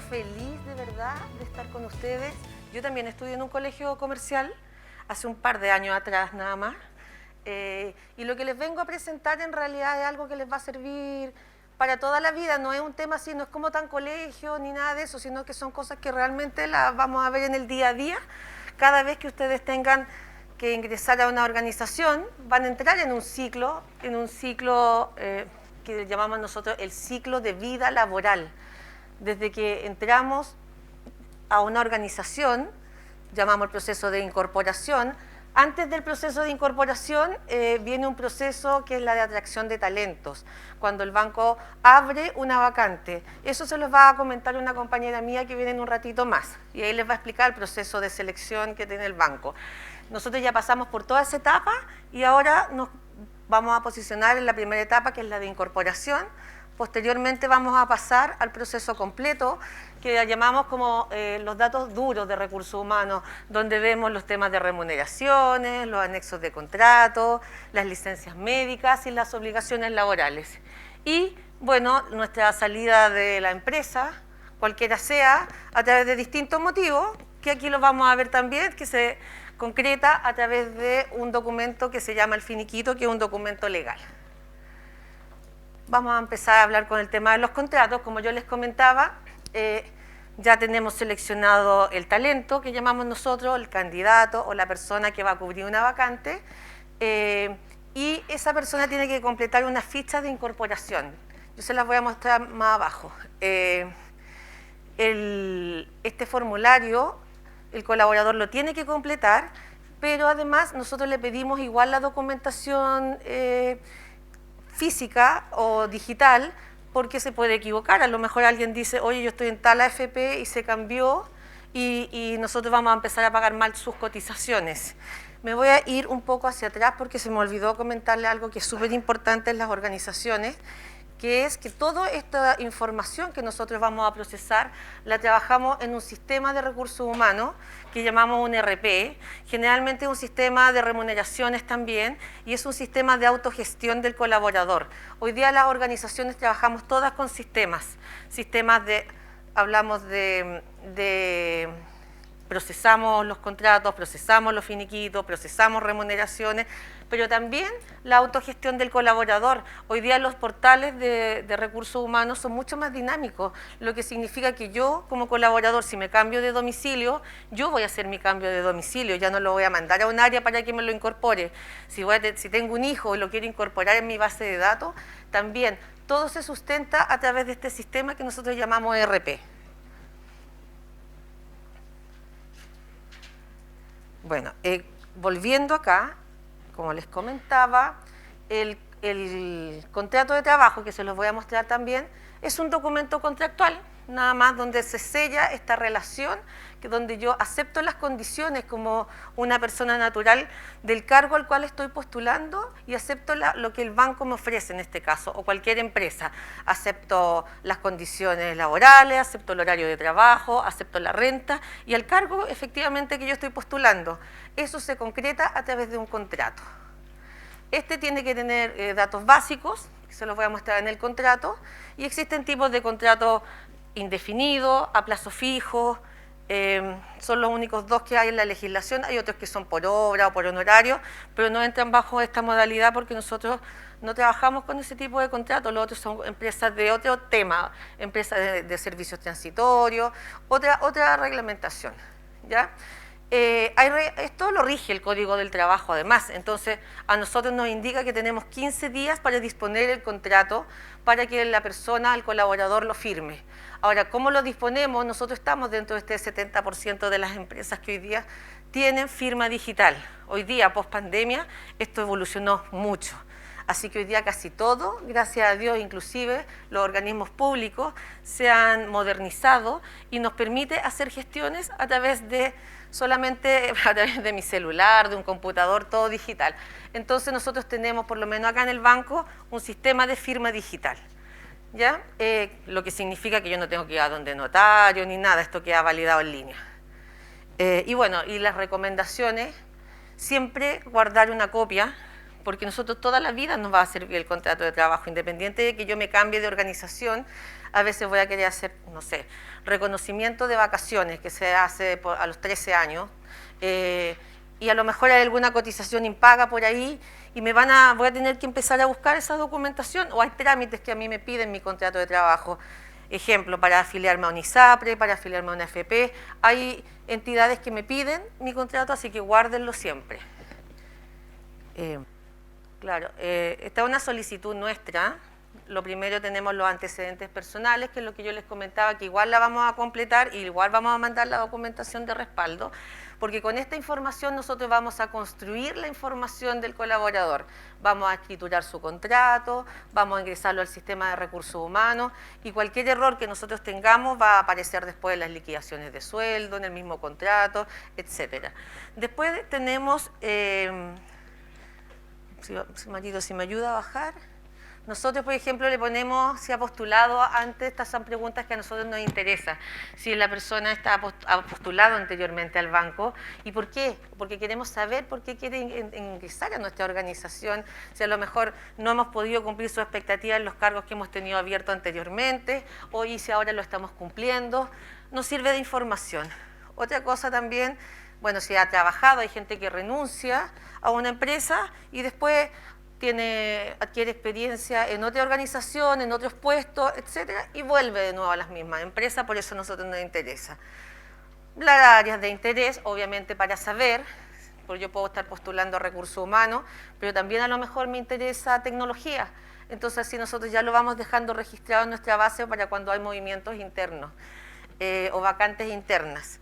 yo feliz de verdad de estar con ustedes. Yo también estudié en un colegio comercial hace un par de años atrás nada más. Y lo que les vengo a presentar en realidad es algo que les va a servir para toda la vida. No es un tema así, no es como tan colegio ni nada de eso, sino que son cosas que realmente las vamos a ver en el día a día. Cada vez que ustedes tengan que ingresar a una organización, van a entrar en un ciclo que llamamos nosotros el ciclo de vida laboral. Desde que entramos a una organización, llamamos el proceso de incorporación. Antes del proceso de incorporación viene un proceso que es la de atracción de talentos, cuando el banco abre una vacante. Eso se los va a comentar una compañera mía que viene en un ratito más, y ahí les va a explicar el proceso de selección que tiene el banco. Nosotros ya pasamos por toda esa etapa y ahora nos vamos a posicionar en la primera etapa, que es la de incorporación. Posteriormente vamos a pasar al proceso completo, que llamamos como los datos duros de recursos humanos, donde vemos los temas de remuneraciones, los anexos de contrato, las licencias médicas y las obligaciones laborales. Y, bueno, nuestra salida de la empresa, cualquiera sea, a través de distintos motivos, que aquí lo vamos a ver también, que se concreta a través de un documento que se llama el finiquito, que es un documento legal. Vamos a empezar a hablar con el tema de los contratos. Como yo les comentaba, ya tenemos seleccionado el talento, que llamamos nosotros, el candidato o la persona que va a cubrir una vacante, y esa persona tiene que completar una ficha de incorporación. Yo se las voy a mostrar más abajo. Este formulario, el colaborador lo tiene que completar, pero además nosotros le pedimos igual la documentación física o digital, porque se puede equivocar. A lo mejor alguien dice, oye, yo estoy en tal AFP y se cambió y nosotros vamos a empezar a pagar mal sus cotizaciones. Me voy a ir un poco hacia atrás porque se me olvidó comentarle algo que es súper importante en las organizaciones, que es que toda esta información que nosotros vamos a procesar la trabajamos en un sistema de recursos humanos que llamamos un ERP, generalmente es un sistema de remuneraciones también, y es un sistema de autogestión del colaborador. Hoy día las organizaciones trabajamos todas con sistemas de, hablamos de procesamos los contratos, procesamos los finiquitos, procesamos remuneraciones, pero también la autogestión del colaborador. Hoy día los portales de recursos humanos son mucho más dinámicos, lo que significa que yo como colaborador, si me cambio de domicilio, yo voy a hacer mi cambio de domicilio, ya no lo voy a mandar a un área para que me lo incorpore. Si tengo un hijo y lo quiero incorporar en mi base de datos, también todo se sustenta a través de este sistema que nosotros llamamos ERP. Bueno, volviendo acá, como les comentaba, el contrato de trabajo, que se los voy a mostrar también, es un documento contractual, nada más, donde se sella esta relación, donde yo acepto las condiciones como una persona natural del cargo al cual estoy postulando y acepto lo que el banco me ofrece en este caso, o cualquier empresa. Acepto las condiciones laborales, acepto el horario de trabajo, acepto la renta y el cargo efectivamente que yo estoy postulando. Eso se concreta a través de un contrato. Este tiene que tener datos básicos, que se los voy a mostrar en el contrato, y existen tipos de contratos indefinidos, a plazo fijo, son los únicos dos que hay en la legislación. Hay otros que son por obra o por honorario, pero no entran bajo esta modalidad porque nosotros no trabajamos con ese tipo de contratos. Los otros son empresas de otro tema, empresas de servicios transitorios, otra reglamentación, ¿ya? Esto lo rige el Código del Trabajo además, entonces a nosotros nos indica que tenemos 15 días para disponer el contrato para que la persona, el colaborador, lo firme. Ahora, ¿cómo lo disponemos? Nosotros estamos dentro de este 70% de las empresas que hoy día tienen firma digital. Hoy día, post pandemia, esto evolucionó mucho. Así que hoy día casi todo, gracias a Dios, inclusive los organismos públicos se han modernizado y nos permite hacer gestiones a través de mi celular, de un computador, todo digital. Entonces nosotros tenemos, por lo menos acá en el banco, un sistema de firma digital, ¿ya? Lo que significa que yo no tengo que ir a donde notario ni nada, esto queda validado en línea. Y bueno, y las recomendaciones, siempre guardar una copia, porque nosotros toda la vida nos va a servir el contrato de trabajo, independiente de que yo me cambie de organización. A veces voy a querer hacer, no sé, reconocimiento de vacaciones que se hace a los 13 años, y a lo mejor hay alguna cotización impaga por ahí y voy a tener que empezar a buscar esa documentación, o hay trámites que a mí me piden mi contrato de trabajo. Ejemplo, para afiliarme a un ISAPRE, para afiliarme a una AFP, hay entidades que me piden mi contrato, así que guárdenlo siempre. Claro, esta es una solicitud nuestra. Lo primero tenemos los antecedentes personales, que es lo que yo les comentaba, que igual la vamos a completar y igual vamos a mandar la documentación de respaldo, porque con esta información nosotros vamos a construir la información del colaborador. Vamos a escriturar su contrato, vamos a ingresarlo al sistema de recursos humanos y cualquier error que nosotros tengamos va a aparecer después en las liquidaciones de sueldo, en el mismo contrato, etc. Después tenemos, marido, si me ayuda a bajar. Nosotros, por ejemplo, le ponemos si ha postulado antes. Estas son preguntas que a nosotros nos interesan. Si la persona ha postulado anteriormente al banco. ¿Y por qué? Porque queremos saber por qué quiere ingresar a nuestra organización. Si a lo mejor no hemos podido cumplir sus expectativas en los cargos que hemos tenido abiertos anteriormente, o si ahora lo estamos cumpliendo. Nos sirve de información. Otra cosa también, bueno, si ha trabajado, hay gente que renuncia a una empresa y después adquiere experiencia en otra organización, en otros puestos, etcétera, y vuelve de nuevo a las mismas empresas. Por eso a nosotros nos interesa. Las áreas de interés, obviamente, para saber, porque yo puedo estar postulando a recursos humanos, pero también a lo mejor me interesa tecnología. Entonces así nosotros ya lo vamos dejando registrado en nuestra base para cuando hay movimientos internos o vacantes internas.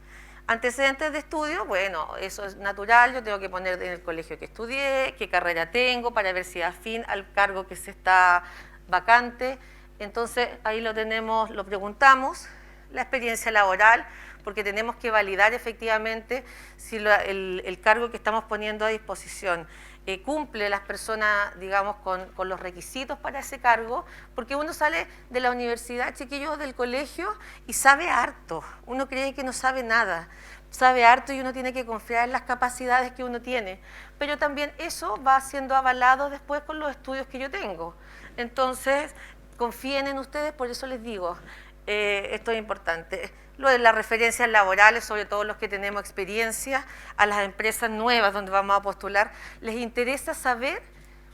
Antecedentes de estudio, bueno, eso es natural, yo tengo que poner en el colegio que estudié, qué carrera tengo, para ver si es afín al cargo que se está vacante. Entonces ahí lo tenemos, lo preguntamos. La experiencia laboral, porque tenemos que validar efectivamente si el cargo que estamos poniendo a disposición cumple las personas, digamos, con los requisitos para ese cargo, porque uno sale de la universidad, chiquillos, del colegio, y sabe harto. Uno cree que no sabe nada, sabe harto y uno tiene que confiar en las capacidades que uno tiene, pero también eso va siendo avalado después con los estudios que yo tengo. Entonces, confíen en ustedes, por eso les digo, esto es importante. Lo de las referencias laborales, sobre todo los que tenemos experiencia, a las empresas nuevas donde vamos a postular, les interesa saber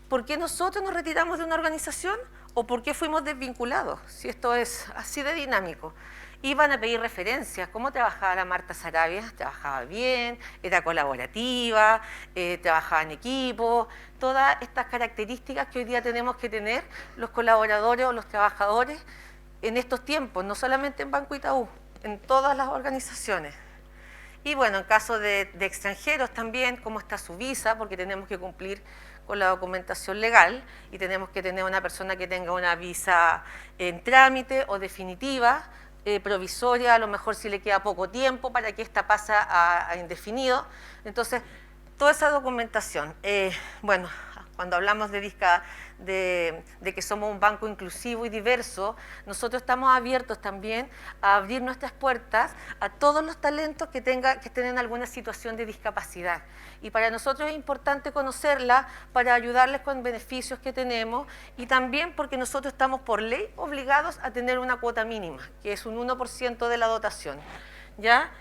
por qué nosotros nos retiramos de una organización o por qué fuimos desvinculados, si esto es así de dinámico. Y van a pedir referencias. ¿Cómo trabajaba la Marta Sarabia? Trabajaba bien, era colaborativa, trabajaba en equipo, todas estas características que hoy día tenemos que tener los colaboradores o los trabajadores en estos tiempos, no solamente en Banco Itaú, en todas las organizaciones. Y bueno, en caso de extranjeros también, cómo está su visa, porque tenemos que cumplir con la documentación legal y tenemos que tener una persona que tenga una visa en trámite o definitiva, provisoria, a lo mejor si le queda poco tiempo para que esta pase a indefinido. Entonces, toda esa documentación. Bueno, cuando hablamos de que somos un banco inclusivo y diverso, nosotros estamos abiertos también a abrir nuestras puertas a todos los talentos que estén en alguna situación de discapacidad. Y para nosotros es importante conocerla para ayudarles con beneficios que tenemos, y también porque nosotros estamos por ley obligados a tener una cuota mínima, que es un 1% de la dotación, ¿ya?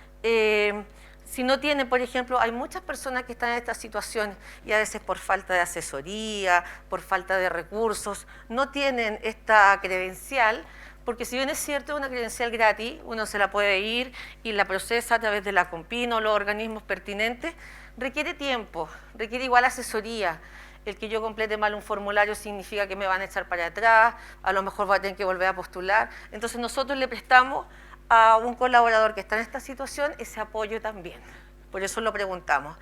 Si no tienen, por ejemplo, hay muchas personas que están en esta situación y a veces por falta de asesoría, por falta de recursos, no tienen esta credencial, porque si bien es cierto, es una credencial gratis, uno se la puede ir y la procesa a través de la Compino o los organismos pertinentes, requiere tiempo, requiere igual asesoría. El que yo complete mal un formulario significa que me van a echar para atrás, a lo mejor voy a tener que volver a postular. Entonces nosotros le prestamos a un colaborador que está en esta situación ese apoyo también. Por eso lo preguntamos.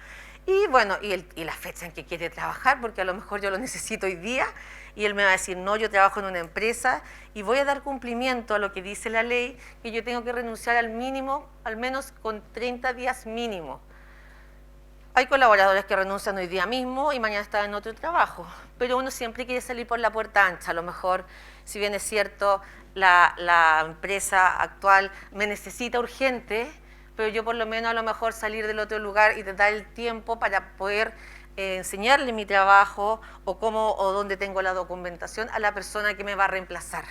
Y bueno, y la fecha en que quiere trabajar, porque a lo mejor yo lo necesito hoy día y él me va a decir, no, yo trabajo en una empresa y voy a dar cumplimiento a lo que dice la ley, que yo tengo que renunciar al mínimo, al menos con 30 días mínimo. Hay colaboradores que renuncian hoy día mismo y mañana están en otro trabajo, pero uno siempre quiere salir por la puerta ancha. A lo mejor, si bien es cierto, la empresa actual me necesita urgente, pero yo por lo menos a lo mejor salir del otro lugar y dar el tiempo para poder enseñarle mi trabajo o dónde tengo la documentación a la persona que me va a reemplazar.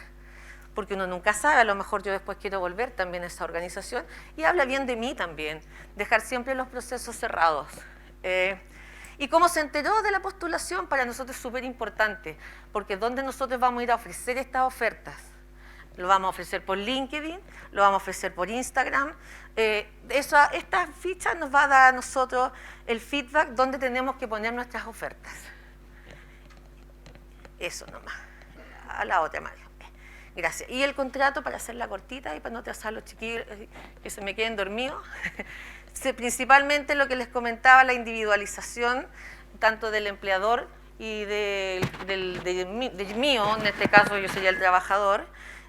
porque uno nunca sabe, a lo mejor yo después quiero volver también a esa organización, y habla bien de mí también, dejar siempre los procesos cerrados. Y cómo se enteró de la postulación, para nosotros es súper importante, porque ¿dónde nosotros vamos a ir a ofrecer estas ofertas? Lo vamos a ofrecer por LinkedIn, lo vamos a ofrecer por Instagram. Esta ficha nos va a dar a nosotros el feedback donde tenemos que poner nuestras ofertas. Eso nomás. A la otra, Mario. Gracias. Y el contrato, para hacerla cortita y para no atrasar a los chiquillos que se me queden dormidos. Principalmente lo que les comentaba, la individualización tanto del empleador y del mío, en este caso yo sería el trabajador.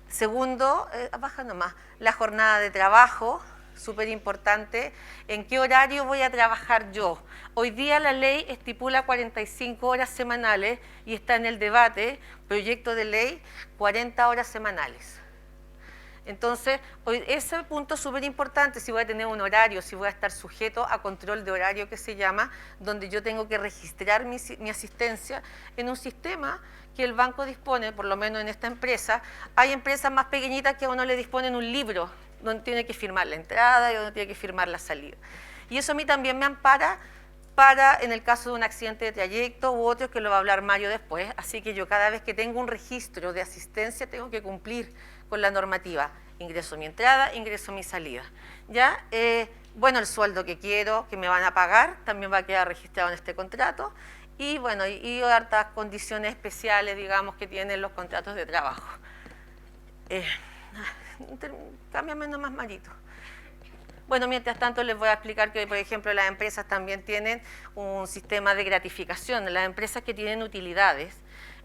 Segundo, baja nomás, la jornada de trabajo, súper importante, en qué horario voy a trabajar yo. Hoy día la ley estipula 45 horas semanales y está en el debate, proyecto de ley, 40 horas semanales. Entonces, ese punto es súper importante, si voy a tener un horario, si voy a estar sujeto a control de horario que se llama, donde yo tengo que registrar mi asistencia en un sistema que el banco dispone, por lo menos en esta empresa. Hay empresas más pequeñitas que a uno le disponen un libro, donde tiene que firmar la entrada y donde tiene que firmar la salida. Y eso a mí también me ampara en el caso de un accidente de trayecto u otro, que lo va a hablar Mario después. Así que yo cada vez que tengo un registro de asistencia tengo que cumplir con la normativa. Ingreso mi entrada, ingreso mi salida. ¿Ya? Bueno, el sueldo que quiero, que me van a pagar, también va a quedar registrado en este contrato. Y bueno, y hartas condiciones especiales, digamos, que tienen los contratos de trabajo. Cámbiame nomás, Marito. Bueno, mientras tanto les voy a explicar que, por ejemplo, las empresas también tienen un sistema de gratificación. Las empresas que tienen utilidades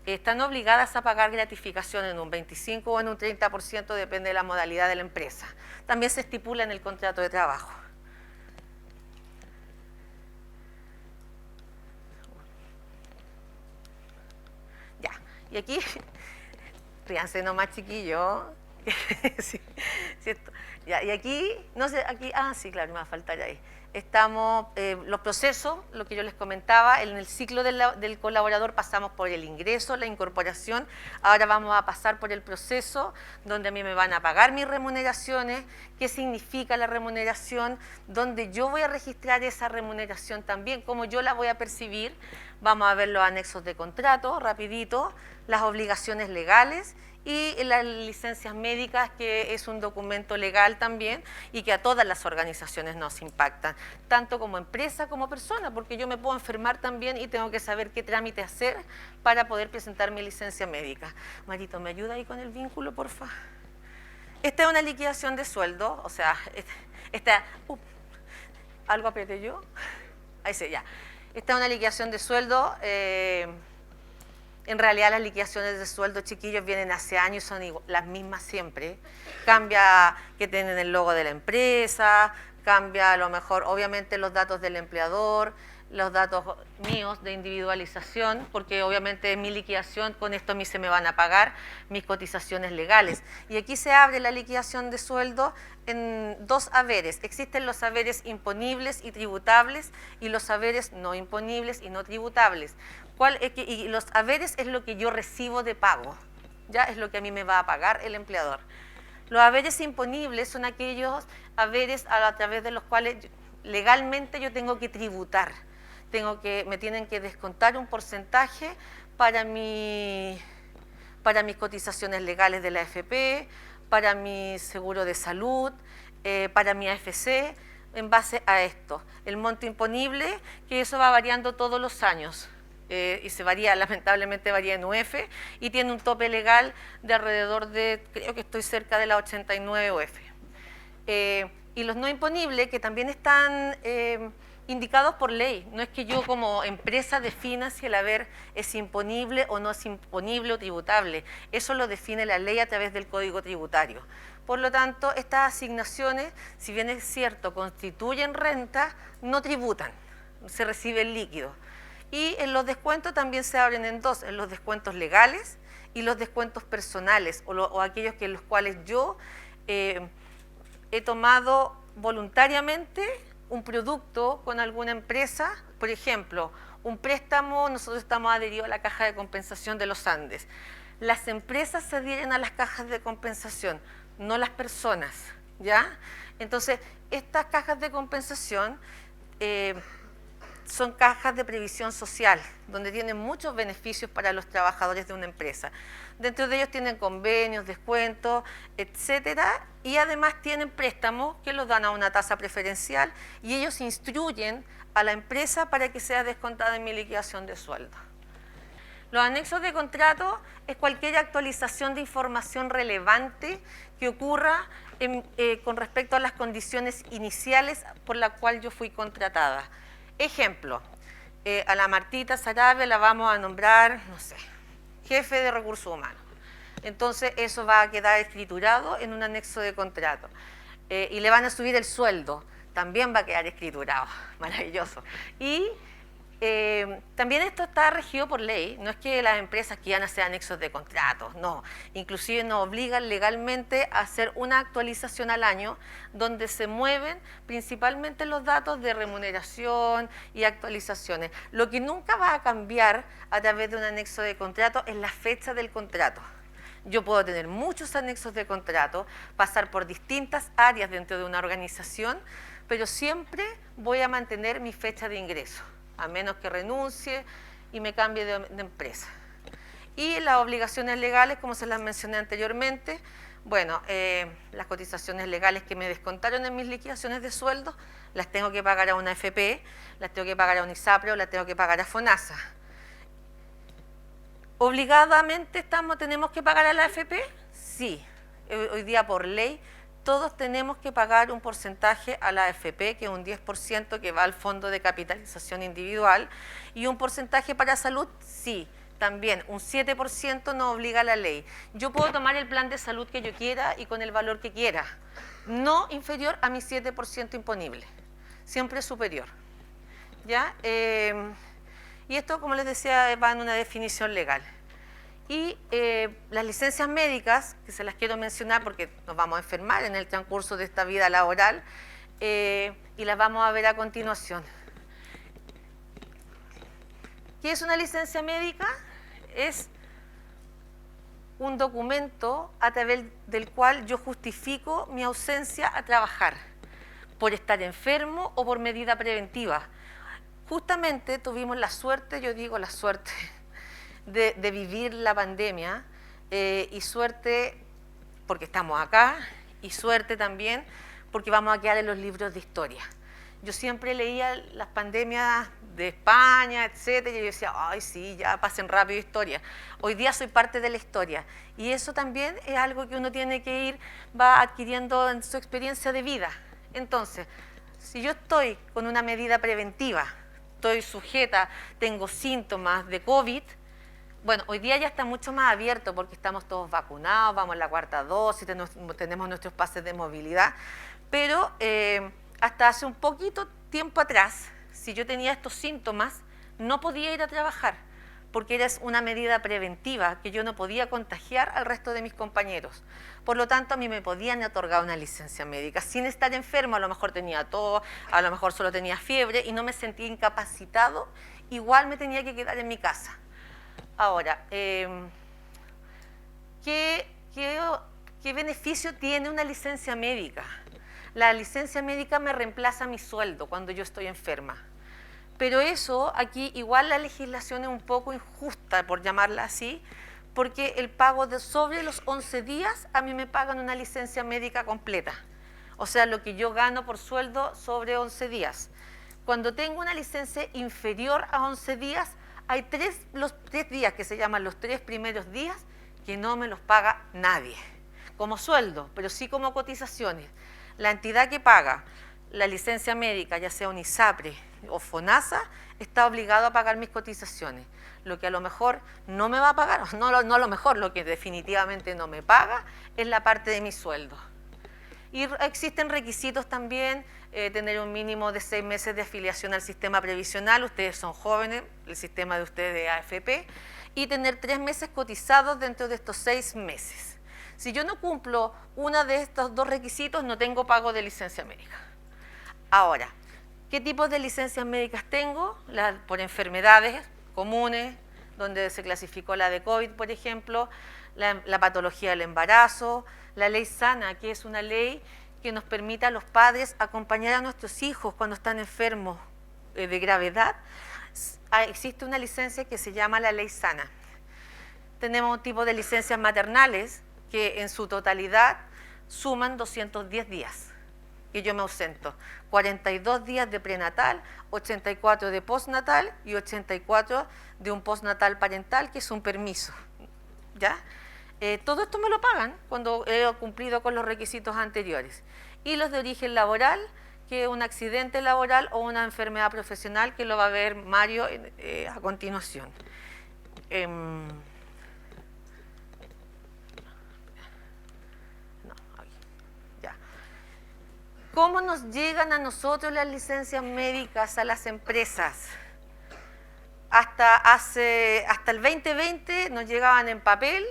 están obligadas a pagar gratificación en un 25 o en un 30%, depende de la modalidad de la empresa. También se estipula en el contrato de trabajo. Ya, y aquí, ríanse nomás, chiquillos. Sí, ¿cierto? Ya, y aquí, no sé, aquí, sí, claro, me va a faltar ahí. Estamos, los procesos, lo que yo les comentaba, en el ciclo del colaborador pasamos por el ingreso, la incorporación, ahora vamos a pasar por el proceso, donde a mí me van a pagar mis remuneraciones, qué significa la remuneración, donde yo voy a registrar esa remuneración también, cómo yo la voy a percibir. Vamos a ver los anexos de contrato, rapidito, las obligaciones legales, y las licencias médicas, que es un documento legal también y que a todas las organizaciones nos impactan, tanto como empresa como persona, porque yo me puedo enfermar también y tengo que saber qué trámite hacer para poder presentar mi licencia médica. Marito, ¿me ayuda ahí con el vínculo, porfa? Esta es una liquidación de sueldo, o sea, ¿algo apreté yo? Ahí sí, ya. Esta es una liquidación de sueldo. En realidad las liquidaciones de sueldo, chiquillos, vienen hace años y son las mismas siempre. Cambia que tienen el logo de la empresa, cambia a lo mejor, obviamente, los datos del empleador, los datos míos de individualización, porque obviamente mi liquidación, con esto a mí se me van a pagar mis cotizaciones legales. Y aquí se abre la liquidación de sueldo en dos haberes. Existen los haberes imponibles y tributables y los haberes no imponibles y no tributables. Y los haberes es lo que yo recibo de pago, ya es lo que a mí me va a pagar el empleador. Los haberes imponibles son aquellos haberes a través de los cuales legalmente yo tengo que tributar. Me tienen que descontar un porcentaje para mis cotizaciones legales de la AFP, para mi seguro de salud, para mi AFC, en base a esto. El monto imponible, que eso va variando todos los años. Y se varía, lamentablemente varía en UF, y tiene un tope legal de alrededor de, creo que estoy cerca de la 89 UF. Y los no imponibles, que también están indicados por ley, no es que yo como empresa defina si el haber es imponible o no es imponible o tributable, eso lo define la ley a través del Código Tributario. Por lo tanto, estas asignaciones, si bien es cierto, constituyen renta, no tributan, se recibe el líquido. Y en los descuentos también se abren en dos, en los descuentos legales y los descuentos personales, o aquellos que en los cuales yo he tomado voluntariamente un producto con alguna empresa. Por ejemplo, un préstamo, nosotros estamos adheridos a la Caja de Compensación de los Andes. Las empresas se adhieren a las cajas de compensación, no las personas, ¿ya? Entonces, estas cajas de compensación son cajas de previsión social, donde tienen muchos beneficios para los trabajadores de una empresa. Dentro de ellos tienen convenios, descuentos, etcétera, y además tienen préstamos que los dan a una tasa preferencial y ellos instruyen a la empresa para que sea descontada en mi liquidación de sueldo. Los anexos de contrato es cualquier actualización de información relevante que ocurra con respecto a las condiciones iniciales por las cuales yo fui contratada. Ejemplo, a la Martita Sarabia la vamos a nombrar, no sé, jefe de recursos humanos. Entonces eso va a quedar escriturado en un anexo de contrato. Y le van a subir el sueldo, también va a quedar escriturado, maravilloso. Y también esto está regido por ley, no es que las empresas quieran hacer anexos de contratos, no, inclusive nos obligan legalmente a hacer una actualización al año donde se mueven principalmente los datos de remuneración y actualizaciones. Lo que nunca va a cambiar a través de un anexo de contrato es la fecha del contrato. Yo puedo tener muchos anexos de contrato, pasar por distintas áreas dentro de una organización, pero siempre voy a mantener mi fecha de ingreso, a menos que renuncie y me cambie de empresa. Y las obligaciones legales, como se las mencioné anteriormente, bueno, las cotizaciones legales que me descontaron en mis liquidaciones de sueldo, las tengo que pagar a una AFP, las tengo que pagar a un ISAPRE o las tengo que pagar a FONASA. ¿Obligadamente tenemos que pagar a la AFP? Sí, hoy día por ley todos tenemos que pagar un porcentaje a la AFP, que es un 10% que va al Fondo de Capitalización Individual, y un porcentaje para salud, sí, también, un 7% nos obliga a la ley. Yo puedo tomar el plan de salud que yo quiera y con el valor que quiera, no inferior a mi 7% imponible, siempre superior. ¿Ya? Y esto, como les decía, va en una definición legal. Y las licencias médicas, que se las quiero mencionar porque nos vamos a enfermar en el transcurso de esta vida laboral, y las vamos a ver a continuación. ¿Qué es una licencia médica? Es un documento a través del cual yo justifico mi ausencia a trabajar por estar enfermo o por medida preventiva. Justamente tuvimos la suerte, yo digo la suerte, de vivir la pandemia, y suerte porque estamos acá, y suerte también porque vamos a quedar en los libros de historia. Yo siempre leía las pandemias de España, etcétera, y yo decía, ay sí, ya pasen rápido historia. Hoy día soy parte de la historia, y eso también es algo que uno tiene que va adquiriendo en su experiencia de vida. Entonces, si yo estoy con una medida preventiva, estoy sujeta, tengo síntomas de COVID, bueno, hoy día ya está mucho más abierto porque estamos todos vacunados, vamos a la cuarta dosis, tenemos nuestros pases de movilidad, pero hasta hace un poquito tiempo atrás, si yo tenía estos síntomas, no podía ir a trabajar porque era una medida preventiva que yo no podía contagiar al resto de mis compañeros. Por lo tanto, a mí me podían otorgar una licencia médica sin estar enfermo, a lo mejor tenía tos, a lo mejor solo tenía fiebre y no me sentía incapacitado, igual me tenía que quedar en mi casa. Ahora, ¿qué beneficio tiene una licencia médica? La licencia médica me reemplaza mi sueldo cuando yo estoy enferma. Pero eso, aquí igual la legislación es un poco injusta, por llamarla así, porque el pago de sobre los 11 días, a mí me pagan una licencia médica completa. O sea, lo que yo gano por sueldo sobre 11 días. Cuando tengo una licencia inferior a 11 días, hay los 3 días que se llaman los 3 primeros días que no me los paga nadie, como sueldo, pero sí como cotizaciones. La entidad que paga la licencia médica, ya sea un ISAPRE o FONASA, está obligado a pagar mis cotizaciones. Lo que a lo mejor no me va a pagar, no a lo mejor, lo que definitivamente no me paga es la parte de mi sueldo. Y existen requisitos también, tener un mínimo de 6 meses de afiliación al sistema previsional, ustedes son jóvenes, el sistema de ustedes de AFP, y tener 3 meses cotizados dentro de estos 6 meses. Si yo no cumplo uno de estos 2 requisitos, no tengo pago de licencia médica. Ahora, ¿qué tipos de licencias médicas tengo? Por enfermedades comunes, donde se clasificó la de COVID, por ejemplo, la patología del embarazo, la ley SANA, que es una ley que nos permite a los padres acompañar a nuestros hijos cuando están enfermos de gravedad. Existe una licencia que se llama la ley SANA. Tenemos un tipo de licencias maternales que en su totalidad suman 210 días, que yo me ausento. 42 días de prenatal, 84 de postnatal y 84 de un postnatal parental, que es un permiso. ¿Ya? Todo esto me lo pagan cuando he cumplido con los requisitos anteriores. Y los de origen laboral, que es un accidente laboral o una enfermedad profesional, que lo va a ver Mario a continuación. ¿Cómo nos llegan a nosotros las licencias médicas a las empresas? Hasta el 2020 nos llegaban en papel,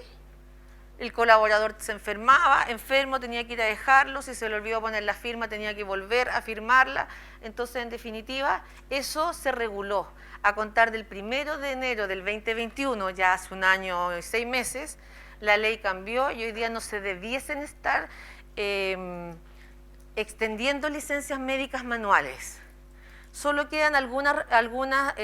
el colaborador se enfermaba, enfermo, tenía que ir a dejarlo, si se le olvidó poner la firma tenía que volver a firmarla. Entonces, en definitiva, eso se reguló. A contar del 1 de enero del 2021, ya hace un año y 6 meses, la ley cambió y hoy día no se debiesen estar extendiendo licencias médicas manuales. Solo quedan algunas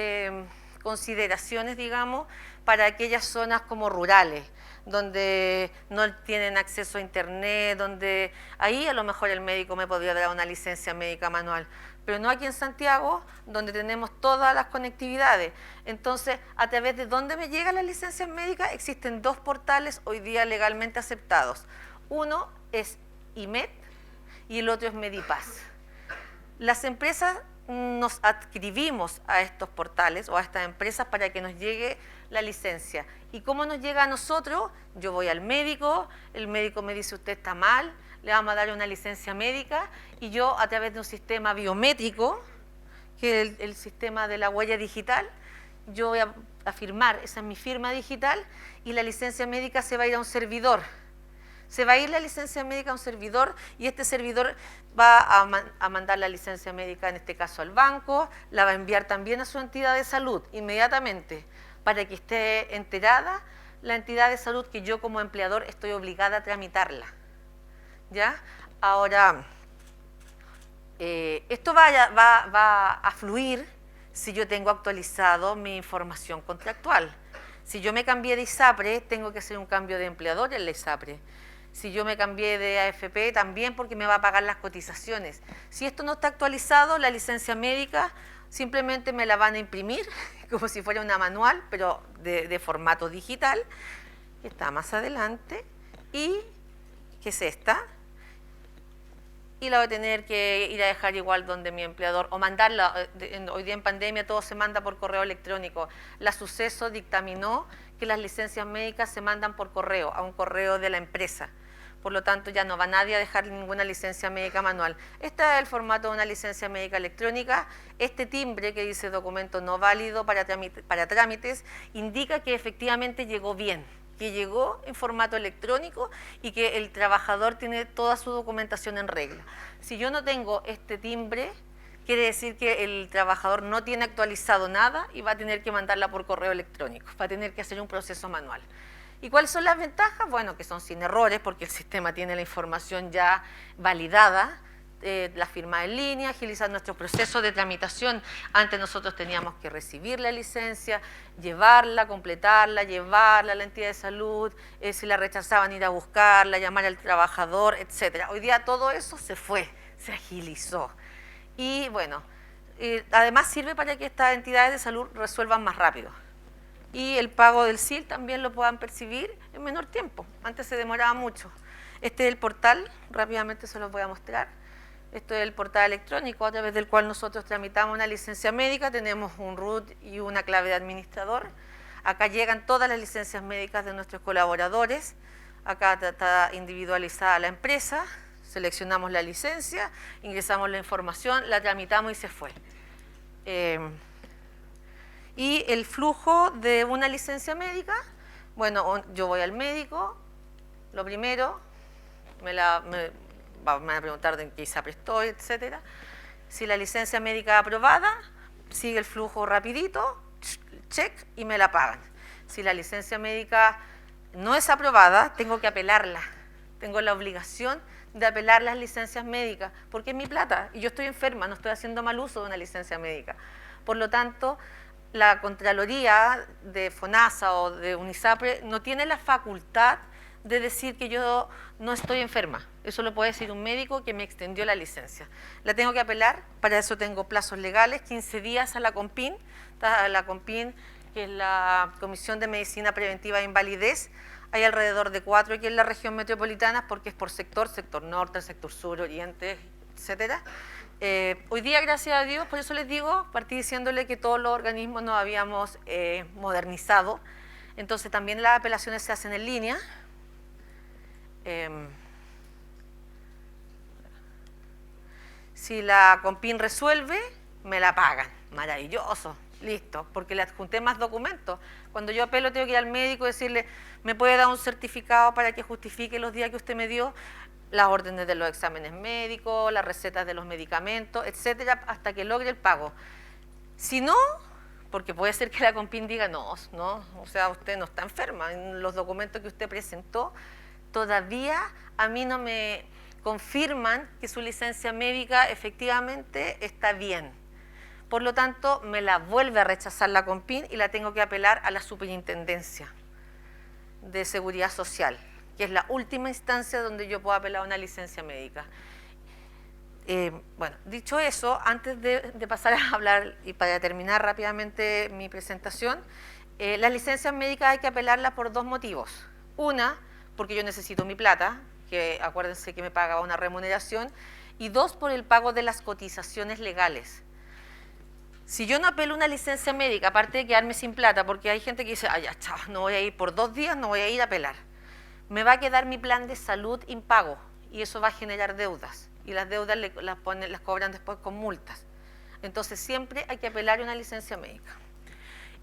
consideraciones, digamos, para aquellas zonas como rurales, donde no tienen acceso a internet, donde ahí a lo mejor el médico me podría dar una licencia médica manual, pero no aquí en Santiago, donde tenemos todas las conectividades. Entonces, ¿a través de dónde me llegan las licencias médicas? Existen 2 portales hoy día legalmente aceptados. Uno es IMED y el otro es Medipaz. Las empresas nos adscribimos a estos portales o a estas empresas para que nos llegue la licencia. ¿Y cómo nos llega a nosotros? Yo voy al médico, el médico me dice usted está mal, le vamos a dar una licencia médica y yo a través de un sistema biométrico, que es el sistema de la huella digital, yo voy a firmar, esa es mi firma digital y la licencia médica se va a ir a un servidor. Se va a ir la licencia médica a un servidor y este servidor va a mandar la licencia médica, en este caso al banco, la va a enviar también a su entidad de salud inmediatamente para que esté enterada la entidad de salud que yo como empleador estoy obligada a tramitarla. ¿Ya? Ahora, esto va a fluir si yo tengo actualizado mi información contractual. Si yo me cambié de ISAPRE, tengo que hacer un cambio de empleador en la ISAPRE. Si yo me cambié de AFP, también porque me va a pagar las cotizaciones. Si esto no está actualizado, la licencia médica simplemente me la van a imprimir, como si fuera una manual, pero de formato digital. Está más adelante. Y, ¿qué es esta? Y la voy a tener que ir a dejar igual donde mi empleador, o mandarla, hoy día en pandemia todo se manda por correo electrónico. La Suceso dictaminó que las licencias médicas se mandan por correo, a un correo de la empresa. Por lo tanto, ya no va nadie a dejar ninguna licencia médica manual. Este es el formato de una licencia médica electrónica. Este timbre que dice documento no válido para trámites indica que efectivamente llegó bien, que llegó en formato electrónico y que el trabajador tiene toda su documentación en regla. Si yo no tengo este timbre, quiere decir que el trabajador no tiene actualizado nada y va a tener que mandarla por correo electrónico, va a tener que hacer un proceso manual. ¿Y cuáles son las ventajas? Bueno, que son sin errores porque el sistema tiene la información ya validada, la firma en línea, agilizar nuestro proceso de tramitación. Antes nosotros teníamos que recibir la licencia, llevarla, completarla, llevarla a la entidad de salud, si la rechazaban ir a buscarla, llamar al trabajador, etc. Hoy día todo eso se fue, se agilizó. Y bueno, además sirve para que estas entidades de salud resuelvan más rápido. Y el pago del SIL también lo puedan percibir en menor tiempo. Antes se demoraba mucho. Este es el portal, rápidamente se los voy a mostrar. Esto es el portal electrónico a través del cual nosotros tramitamos una licencia médica. Tenemos un root y una clave de administrador. Acá llegan todas las licencias médicas de nuestros colaboradores. Acá está individualizada la empresa. Seleccionamos la licencia, ingresamos la información, la tramitamos y se fue. Y el flujo de una licencia médica, bueno, yo voy al médico, lo primero, me van a preguntar de qué ISAPRE estoy, etc. Si la licencia médica es aprobada, sigue el flujo rapidito, check, y me la pagan. Si la licencia médica no es aprobada, tengo que apelarla. Tengo la obligación de apelar las licencias médicas, porque es mi plata y yo estoy enferma, no estoy haciendo mal uso de una licencia médica. Por lo tanto, la Contraloría de FONASA o de UNISAPRE no tiene la facultad de decir que yo no estoy enferma. Eso lo puede decir un médico que me extendió la licencia. La tengo que apelar, para eso tengo plazos legales, 15 días a la COMPIN, que es la Comisión de Medicina Preventiva de Invalidez. Hay alrededor de 4 aquí en la región metropolitana, porque es por sector norte, sector sur, oriente, etcétera. Hoy día, gracias a Dios, por eso les digo, partí diciéndole que todos los organismos nos habíamos modernizado, entonces también las apelaciones se hacen en línea. Si la COMPIN resuelve, me la pagan, maravilloso, listo, porque le adjunté más documentos. Cuando yo apelo tengo que ir al médico y decirle, ¿me puede dar un certificado para que justifique los días que usted me dio? Las órdenes de los exámenes médicos, las recetas de los medicamentos, etcétera, hasta que logre el pago. Si no, porque puede ser que la COMPIN diga, no, o sea, usted no está enferma, en los documentos que usted presentó, todavía a mí no me confirman que su licencia médica efectivamente está bien. Por lo tanto, me la vuelve a rechazar la COMPIN y la tengo que apelar a la Superintendencia de Seguridad Social, que es la última instancia donde yo puedo apelar a una licencia médica. Bueno, dicho eso, antes de pasar a hablar y para terminar rápidamente mi presentación, las licencias médicas hay que apelarlas por dos motivos. Una, porque yo necesito mi plata, que acuérdense que me pagaba una remuneración, y dos, por el pago de las cotizaciones legales. Si yo no apelo una licencia médica, aparte de quedarme sin plata, porque hay gente que dice, ay, ya, chao, no voy a ir por 2 días, no voy a ir a apelar, me va a quedar mi plan de salud impago y eso va a generar deudas y las deudas las cobran después con multas. Entonces siempre hay que apelar una licencia médica.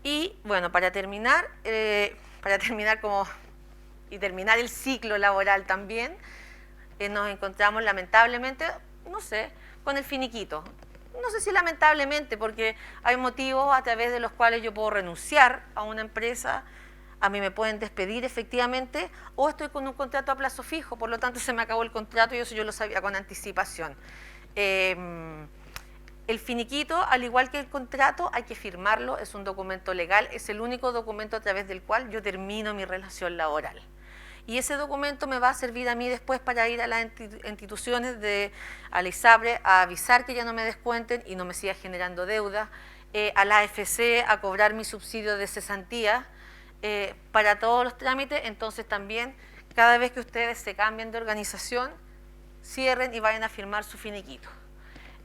Y bueno, para terminar el ciclo laboral también, nos encontramos lamentablemente, no sé, con el finiquito. No sé si lamentablemente, porque hay motivos a través de los cuales yo puedo renunciar a una empresa, a mí me pueden despedir efectivamente, o estoy con un contrato a plazo fijo, por lo tanto se me acabó el contrato y eso yo lo sabía con anticipación. El finiquito, al igual que el contrato, hay que firmarlo, es un documento legal, es el único documento a través del cual yo termino mi relación laboral. Y ese documento me va a servir a mí después para ir a las instituciones a la ISAPRE a avisar que ya no me descuenten y no me siga generando deuda, a la AFC a cobrar mi subsidio de cesantía, para todos los trámites. Entonces también, cada vez que ustedes se cambien de organización, cierren y vayan a firmar su finiquito.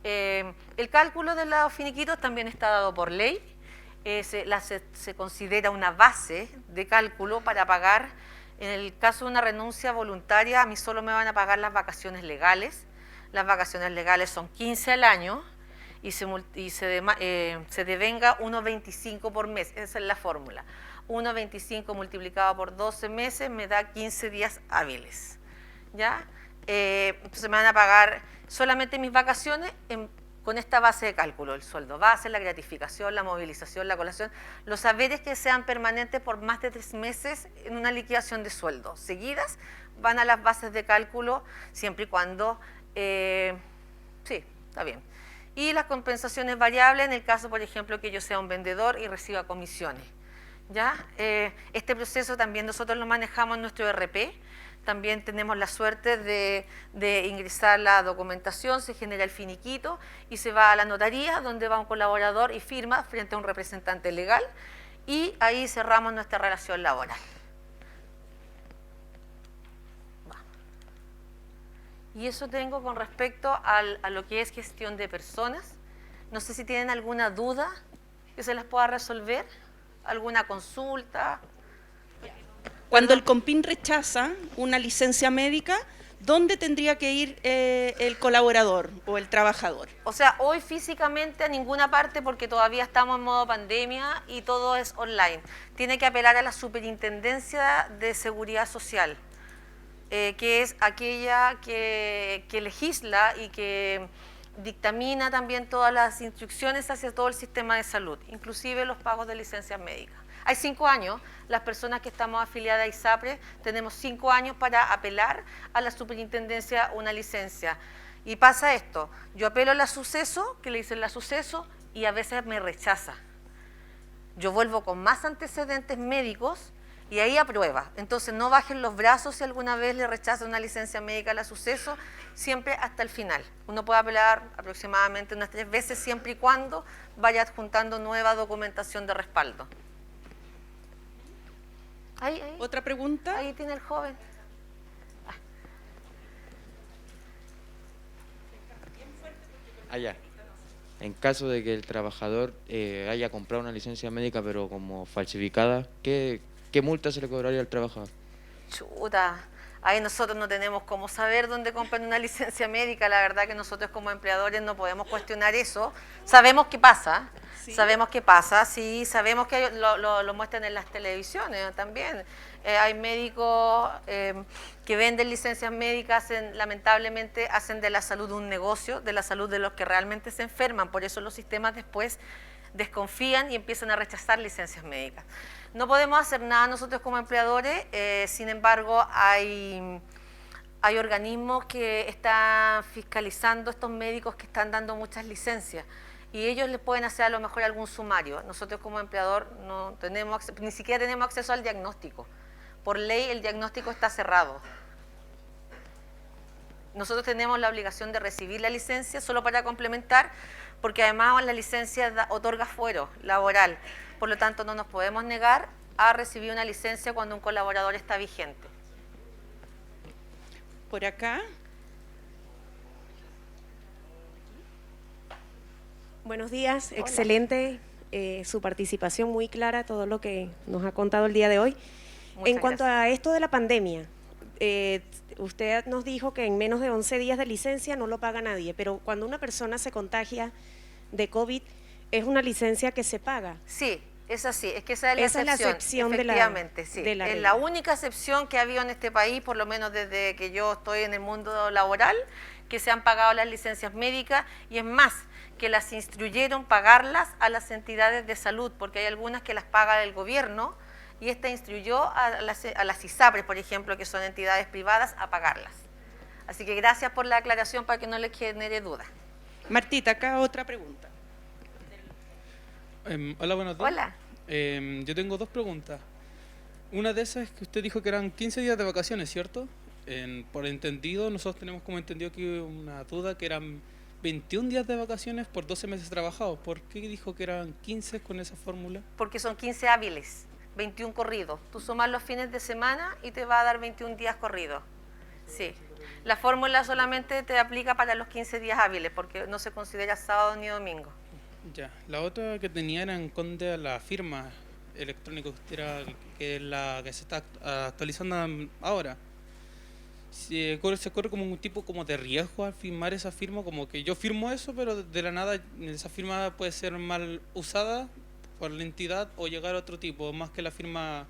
El cálculo de los finiquitos también está dado por ley, se considera una base de cálculo para pagar. En el caso de una renuncia voluntaria, a mí solo me van a pagar las vacaciones legales. Las vacaciones legales son 15 al año y se devenga 1,25 por mes. Esa es la fórmula. 1,25 multiplicado por 12 meses me da 15 días hábiles. ¿Ya? Entonces me van a pagar solamente mis vacaciones con esta base de cálculo, el sueldo base, la gratificación, la movilización, la colación, los saberes que sean permanentes por más de 3 meses en una liquidación de sueldo seguidas van a las bases de cálculo siempre y cuando, sí, está bien. Y las compensaciones variables en el caso, por ejemplo, que yo sea un vendedor y reciba comisiones. ¿Ya? Este proceso también nosotros lo manejamos en nuestro ERP. También tenemos la suerte de ingresar la documentación, se genera el finiquito y se va a la notaría donde va un colaborador y firma frente a un representante legal y ahí cerramos nuestra relación laboral. Y eso tengo con respecto a lo que es gestión de personas. No sé si tienen alguna duda que se las pueda resolver, alguna consulta. Cuando el COMPIN rechaza una licencia médica, ¿dónde tendría que ir el colaborador o el trabajador? O sea, hoy físicamente a ninguna parte porque todavía estamos en modo pandemia y todo es online. Tiene que apelar a la Superintendencia de Seguridad Social, que es aquella que legisla y que dictamina también todas las instrucciones hacia todo el sistema de salud, inclusive los pagos de licencias médicas. Hay 5 años, las personas que estamos afiliadas a ISAPRE tenemos 5 años para apelar a la superintendencia una licencia. Y pasa esto, yo apelo a la suceso, que le dicen la suceso, y a veces me rechaza. Yo vuelvo con más antecedentes médicos y ahí aprueba. Entonces no bajen los brazos si alguna vez le rechaza una licencia médica a la suceso, siempre hasta el final. Uno puede apelar aproximadamente unas 3 veces siempre y cuando vaya adjuntando nueva documentación de respaldo. Ahí. ¿Otra pregunta? Ahí tiene el joven. Allá. En caso de que el trabajador haya comprado una licencia médica pero como falsificada, ¿qué multa se le cobraría al trabajador? Chuta, ahí nosotros no tenemos cómo saber dónde compran una licencia médica. La verdad que nosotros como empleadores no podemos cuestionar eso. Sabemos qué pasa, ¿Sí? sabemos qué pasa, sí, sabemos que lo muestran en las televisiones también. Hay médicos que venden licencias médicas, lamentablemente hacen de la salud un negocio, de la salud de los que realmente se enferman. Por eso los sistemas después desconfían y empiezan a rechazar licencias médicas. No podemos hacer nada nosotros como empleadores, sin embargo hay organismos que están fiscalizando estos médicos que están dando muchas licencias y ellos les pueden hacer a lo mejor algún sumario. Nosotros como empleador no tenemos, ni siquiera tenemos acceso al diagnóstico. Por ley el diagnóstico está cerrado. Nosotros tenemos la obligación de recibir la licencia solo para complementar, porque además la licencia otorga fuero laboral. Por lo tanto, no nos podemos negar a recibir una licencia cuando un colaborador está vigente. Por acá. Buenos días, Hola. Excelente su participación, muy clara, todo lo que nos ha contado el día de hoy. Muchas En cuanto gracias. a esto de la pandemia, usted nos dijo que en menos de 11 días de licencia no lo paga nadie, pero cuando una persona se contagia de COVID, ¿es una licencia que se paga? Sí, es así, es que esa es la Esa es la excepción, excepción de la- efectivamente, sí. de la Es regla. la única excepción que ha habido en este país, por lo menos desde que yo estoy en el mundo laboral, que se han pagado las licencias médicas, y es más, que las instruyeron pagarlas a las entidades de salud, porque hay algunas que las paga el gobierno, y esta instruyó a las ISAPRES, por ejemplo, que son entidades privadas, a pagarlas. Así que gracias por la aclaración para que no les genere duda. Martita, acá otra pregunta. Hola, buenos días. Hola. Yo tengo 2 preguntas. Una de esas es que usted dijo que eran 15 días de vacaciones, ¿cierto? Por entendido, nosotros tenemos como entendido que una duda que eran 21 días de vacaciones por 12 meses trabajados. ¿Por qué dijo que eran 15 con esa fórmula? Porque son 15 hábiles, 21 corridos. Tú sumas los fines de semana y te va a dar 21 días corridos. Sí. La fórmula solamente te aplica para los 15 días hábiles, porque no se considera sábado ni domingo. Ya. La otra que tenía era en contra de la firma electrónica, que es la que se está actualizando ahora. Se corre como un tipo como de riesgo al firmar esa firma, como que yo firmo eso, pero de la nada esa firma puede ser mal usada por la entidad o llegar a otro tipo, más que la firma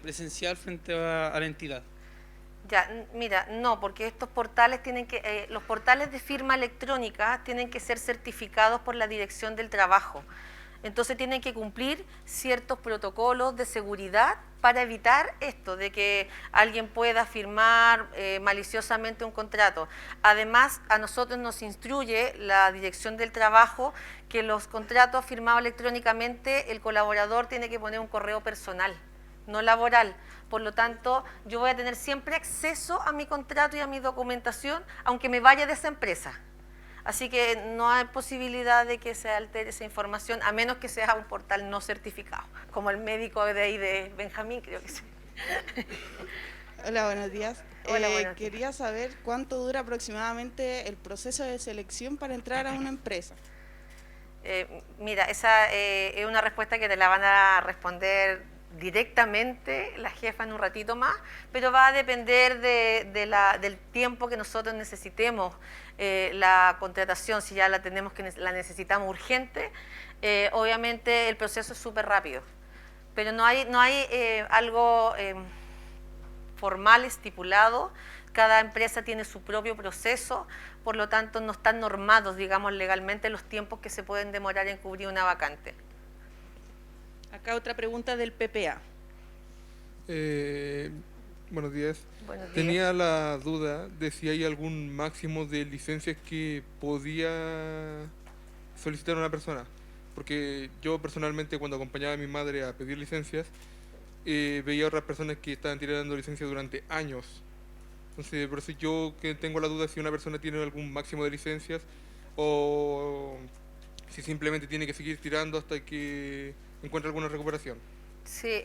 presencial frente a la entidad. Ya, mira, no, porque estos portales tienen que, los portales de firma electrónica tienen que ser certificados por la Dirección del Trabajo. Entonces tienen que cumplir ciertos protocolos de seguridad para evitar esto, de que alguien pueda firmar maliciosamente un contrato. Además, a nosotros nos instruye la Dirección del Trabajo que los contratos firmados electrónicamente, el colaborador tiene que poner un correo personal, no laboral. Por lo tanto, yo voy a tener siempre acceso a mi contrato y a mi documentación, aunque me vaya de esa empresa. Así que no hay posibilidad de que se altere esa información, a menos que sea un portal no certificado, como el médico de ahí de Benjamín, creo que sí. Hola, buenos días. Hola, buenos días. Quería saber cuánto dura aproximadamente el proceso de selección para entrar a una empresa. Mira, esa es una respuesta que te la van a responder directamente la jefa en un ratito más, pero va a depender del tiempo que nosotros necesitemos la contratación. Si ya la necesitamos urgente, obviamente el proceso es súper rápido, pero no hay algo formal estipulado. Cada empresa tiene su propio proceso, por lo tanto no están normados, digamos, legalmente los tiempos que se pueden demorar en cubrir una vacante. Acá otra pregunta del PPA. Buenos días. Buenos días. Tenía la duda de si hay algún máximo de licencias que podía solicitar una persona. Porque yo personalmente, cuando acompañaba a mi madre a pedir licencias, veía a otras personas que estaban tirando licencias durante años. Entonces, por eso yo que tengo la duda si una persona tiene algún máximo de licencias o si simplemente tiene que seguir tirando hasta que encuentre alguna recuperación. Sí,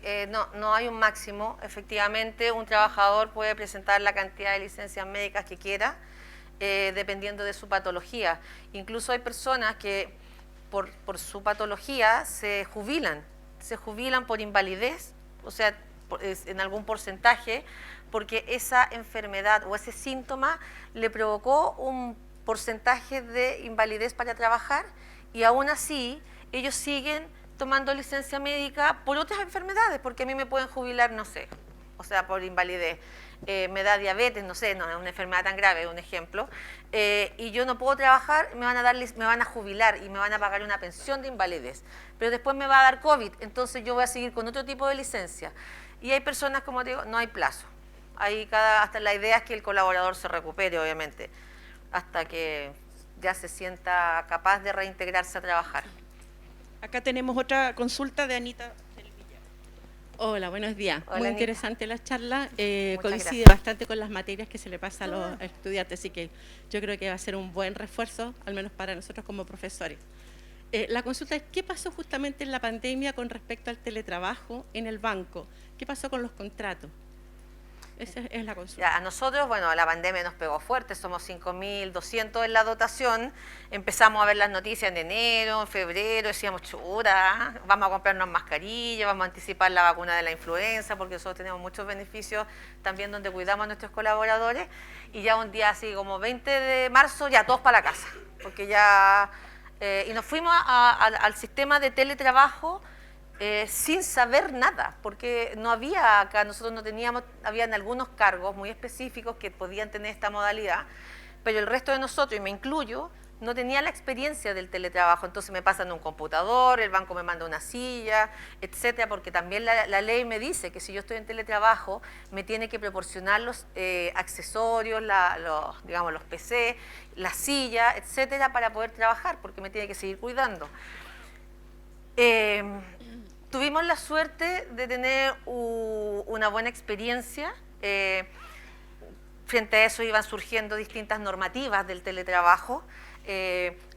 no hay un máximo. Efectivamente, un trabajador puede presentar la cantidad de licencias médicas que quiera, dependiendo de su patología. Incluso hay personas que por su patología se jubilan por invalidez, o sea, en algún porcentaje, porque esa enfermedad o ese síntoma le provocó un porcentaje de invalidez para trabajar y aún así ellos siguen tomando licencia médica por otras enfermedades, porque a mí me pueden jubilar, no sé, o sea, por invalidez. Me da diabetes, no sé, no es una enfermedad tan grave, un ejemplo, y yo no puedo trabajar, me van a jubilar y me van a pagar una pensión de invalidez, pero después me va a dar COVID, entonces yo voy a seguir con otro tipo de licencia. Y hay personas, como te digo, no hay plazo. Hasta la idea es que el colaborador se recupere, obviamente, hasta que ya se sienta capaz de reintegrarse a trabajar. Acá tenemos otra consulta de Anita del Villar. Hola, buenos días. Hola, Muy Anita. interesante la charla. Coincide gracias. bastante con las materias que se le pasa a los estudiantes, así que yo creo que va a ser un buen refuerzo, al menos para nosotros como profesores. La consulta es, ¿qué pasó justamente en la pandemia con respecto al teletrabajo en el banco? ¿Qué pasó con los contratos? Esa es la consulta. Ya, a nosotros, bueno, la pandemia nos pegó fuerte, somos 5.200 en la dotación, empezamos a ver las noticias en enero, en febrero, decíamos, chuta, vamos a comprarnos mascarillas, vamos a anticipar la vacuna de la influenza, porque nosotros tenemos muchos beneficios también donde cuidamos a nuestros colaboradores, y ya un día así como 20 de marzo, ya todos para la casa, porque ya... y nos fuimos al sistema de teletrabajo sin saber nada, porque no había acá, nosotros no teníamos, habían algunos cargos muy específicos que podían tener esta modalidad, pero el resto de nosotros, y me incluyo, no tenía la experiencia del teletrabajo, entonces me pasan un computador, el banco me manda una silla, etcétera, porque también la ley me dice que si yo estoy en teletrabajo, me tiene que proporcionar los accesorios, digamos, los PC, la silla, etcétera, para poder trabajar, porque me tiene que seguir cuidando. Tuvimos la suerte de tener una buena experiencia. Frente a eso iban surgiendo distintas normativas del teletrabajo.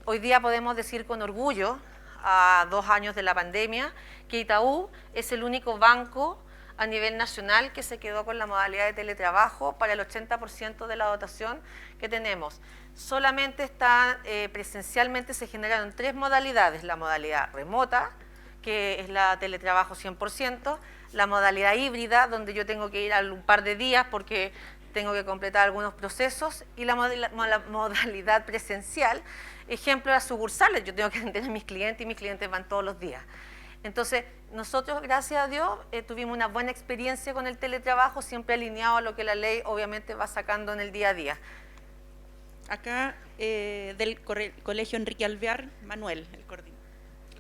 Hoy día podemos decir con orgullo, a 2 años de la pandemia, que Itaú es el único banco a nivel nacional que se quedó con la modalidad de teletrabajo para el 80% de la dotación que tenemos. Solamente presencialmente se generaron 3 modalidades: la modalidad remota, que es la teletrabajo 100%, la modalidad híbrida, donde yo tengo que ir a un par de días porque tengo que completar algunos procesos, y la modalidad presencial, ejemplo, las sucursales, yo tengo que atender a mis clientes y mis clientes van todos los días. Entonces, nosotros, gracias a Dios, tuvimos una buena experiencia con el teletrabajo, siempre alineado a lo que la ley obviamente va sacando en el día a día. Acá del Colegio Enrique Alvear, Manuel, el coordinador.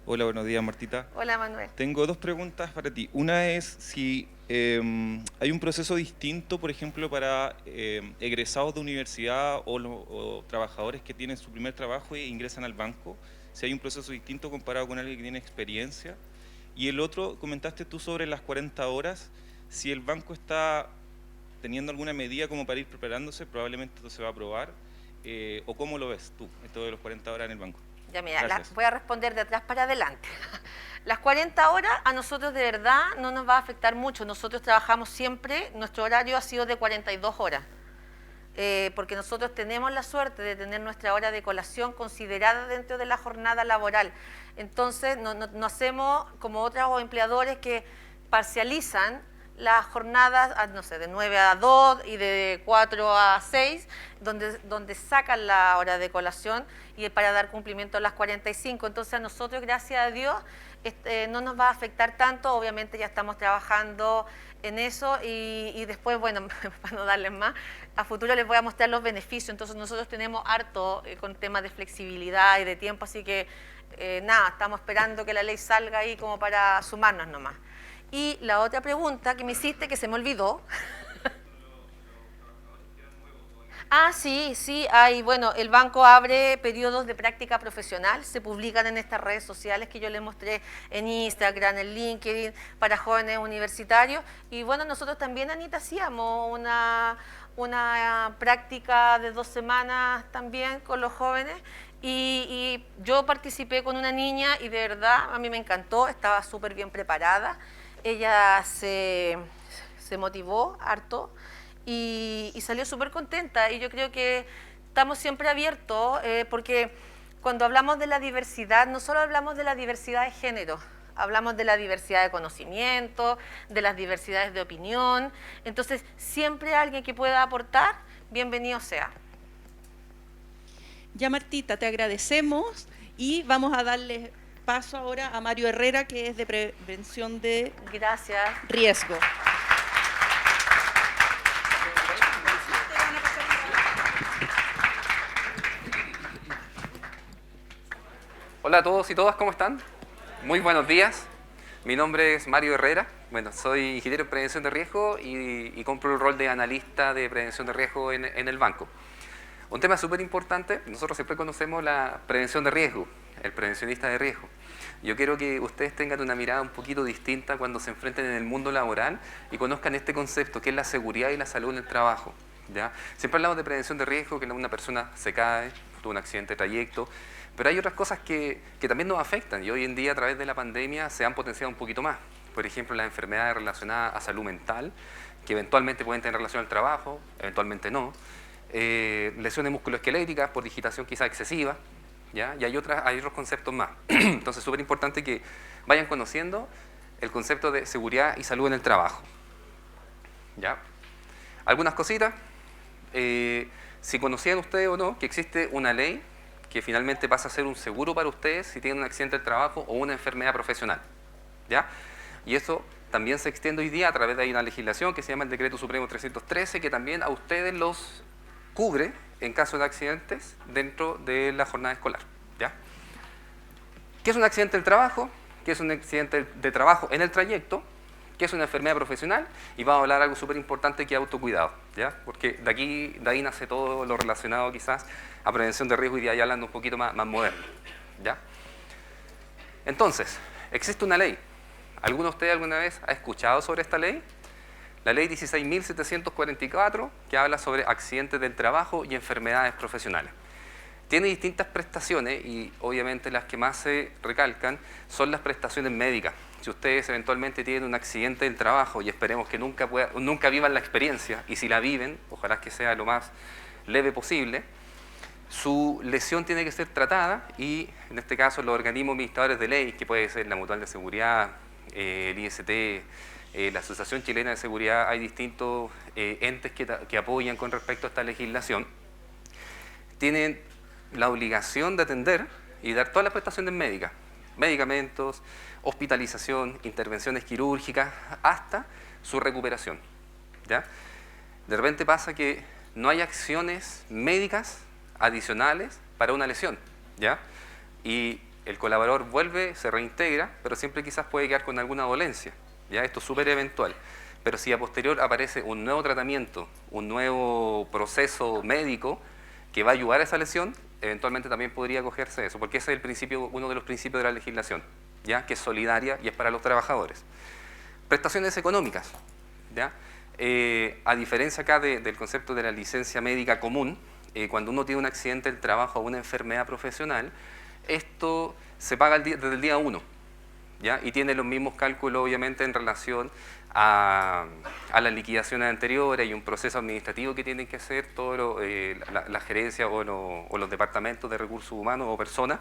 Hola, buenos días, Martita. Hola, Manuel. Tengo 2 preguntas para ti. Una es si hay un proceso distinto, por ejemplo, para egresados de universidad o trabajadores que tienen su primer trabajo e ingresan al banco, si hay un proceso distinto comparado con alguien que tiene experiencia. Y el otro, comentaste tú sobre las 40 horas, si el banco está teniendo alguna medida como para ir preparándose, probablemente esto se va a aprobar, o cómo lo ves tú, esto de los 40 horas en el banco. Ya mira, Gracias. voy a responder de atrás para adelante. Las 40 horas a nosotros de verdad no nos va a afectar mucho. Nosotros trabajamos siempre, nuestro horario ha sido de 42 horas, porque nosotros tenemos la suerte de tener nuestra hora de colación considerada dentro de la jornada laboral. Entonces no hacemos como otros empleadores que parcializan las jornadas, no sé, de 9 a 2 y de 4 a 6, donde sacan la hora de colación y para dar cumplimiento a las 45. Entonces a nosotros, gracias a Dios, no nos va a afectar tanto. Obviamente ya estamos trabajando en eso y después, bueno, para no darles más, a futuro les voy a mostrar los beneficios. Entonces nosotros tenemos harto con temas de flexibilidad y de tiempo, así que nada, estamos esperando que la ley salga ahí como para sumarnos nomás. Y la otra pregunta que me hiciste, que se me olvidó. Ah, sí, hay, bueno, el banco abre periodos de práctica profesional, se publican en estas redes sociales que yo les mostré en Instagram, en LinkedIn, para jóvenes universitarios. Y bueno, nosotros también, Anita, hacíamos una práctica de 2 semanas también con los jóvenes. Y yo participé con una niña y de verdad a mí me encantó, estaba súper bien preparada. Ella se motivó harto. Y salió súper contenta, y yo creo que estamos siempre abiertos, porque cuando hablamos de la diversidad, no solo hablamos de la diversidad de género, hablamos de la diversidad de conocimiento, de las diversidades de opinión, entonces siempre alguien que pueda aportar, bienvenido sea. Ya, Martita, te agradecemos y vamos a darle paso ahora a Mario Herrera, que es de prevención de Gracias. riesgo. Hola a todos y todas, ¿cómo están? Muy buenos días. Mi nombre es Mario Herrera. Bueno, soy ingeniero en prevención de riesgo y cumplo el rol de analista de prevención de riesgo en el banco. Un tema súper importante, nosotros siempre conocemos la prevención de riesgo, el prevencionista de riesgo. Yo quiero que ustedes tengan una mirada un poquito distinta cuando se enfrenten en el mundo laboral y conozcan este concepto que es la seguridad y la salud en el trabajo, ¿ya? Siempre hablamos de prevención de riesgo, que una persona se cae, tuvo un accidente de trayecto, pero hay otras cosas que también nos afectan y hoy en día a través de la pandemia se han potenciado un poquito más. Por ejemplo, las enfermedades relacionadas a salud mental, que eventualmente pueden tener relación al trabajo, eventualmente no. Lesiones musculoesqueléticas por digitación quizá excesiva, ¿ya? Y hay otros conceptos más. Entonces es súper importante que vayan conociendo el concepto de seguridad y salud en el trabajo, ¿ya? Algunas cositas. Si conocían ustedes o no que existe una ley que finalmente pasa a ser un seguro para ustedes si tienen un accidente del trabajo o una enfermedad profesional, ¿ya? Y eso también se extiende hoy día a través de una legislación que se llama el Decreto Supremo 313, que también a ustedes los cubre en caso de accidentes dentro de la jornada escolar, ¿ya? ¿Qué es un accidente del trabajo? ¿Qué es un accidente de trabajo en el trayecto? ¿Qué es una enfermedad profesional? Y vamos a hablar de algo súper importante que es autocuidado, ¿ya? Porque de ahí nace todo lo relacionado quizás a prevención de riesgo y de ahí hablando un poquito más moderno, ¿ya? Entonces, existe una ley. ¿Alguno de ustedes alguna vez ha escuchado sobre esta ley? La ley 16.744, que habla sobre accidentes del trabajo y enfermedades profesionales. Tiene distintas prestaciones y obviamente las que más se recalcan son las prestaciones médicas. Si ustedes eventualmente tienen un accidente del trabajo y esperemos que nunca vivan la experiencia, y si la viven, ojalá que sea lo más leve posible, su lesión tiene que ser tratada y en este caso los organismos administradores de ley, que puede ser la Mutual de Seguridad, el IST, la Asociación Chilena de Seguridad, hay distintos entes que apoyan con respecto a esta legislación, tienen la obligación de atender y dar todas las prestaciones médicas, medicamentos, hospitalización, intervenciones quirúrgicas, hasta su recuperación, ¿ya? De repente pasa que no hay acciones médicas adicionales para una lesión, ¿ya? Y el colaborador vuelve, se reintegra, pero siempre quizás puede quedar con alguna dolencia, ¿ya? Esto es súper eventual. Pero si a posterior aparece un nuevo tratamiento, un nuevo proceso médico que va a ayudar a esa lesión, eventualmente también podría acogerse a eso, porque ese es uno de los principios de la legislación, ¿ya? Que es solidaria y es para los trabajadores. Prestaciones económicas, ¿ya? A diferencia acá del concepto de la licencia médica común, cuando uno tiene un accidente del trabajo o una enfermedad profesional, esto se paga desde el día 1, ¿ya? Y tiene los mismos cálculos obviamente en relación a las liquidaciones anteriores. Hay un proceso administrativo que tienen que hacer toda la gerencia o los departamentos de recursos humanos o personas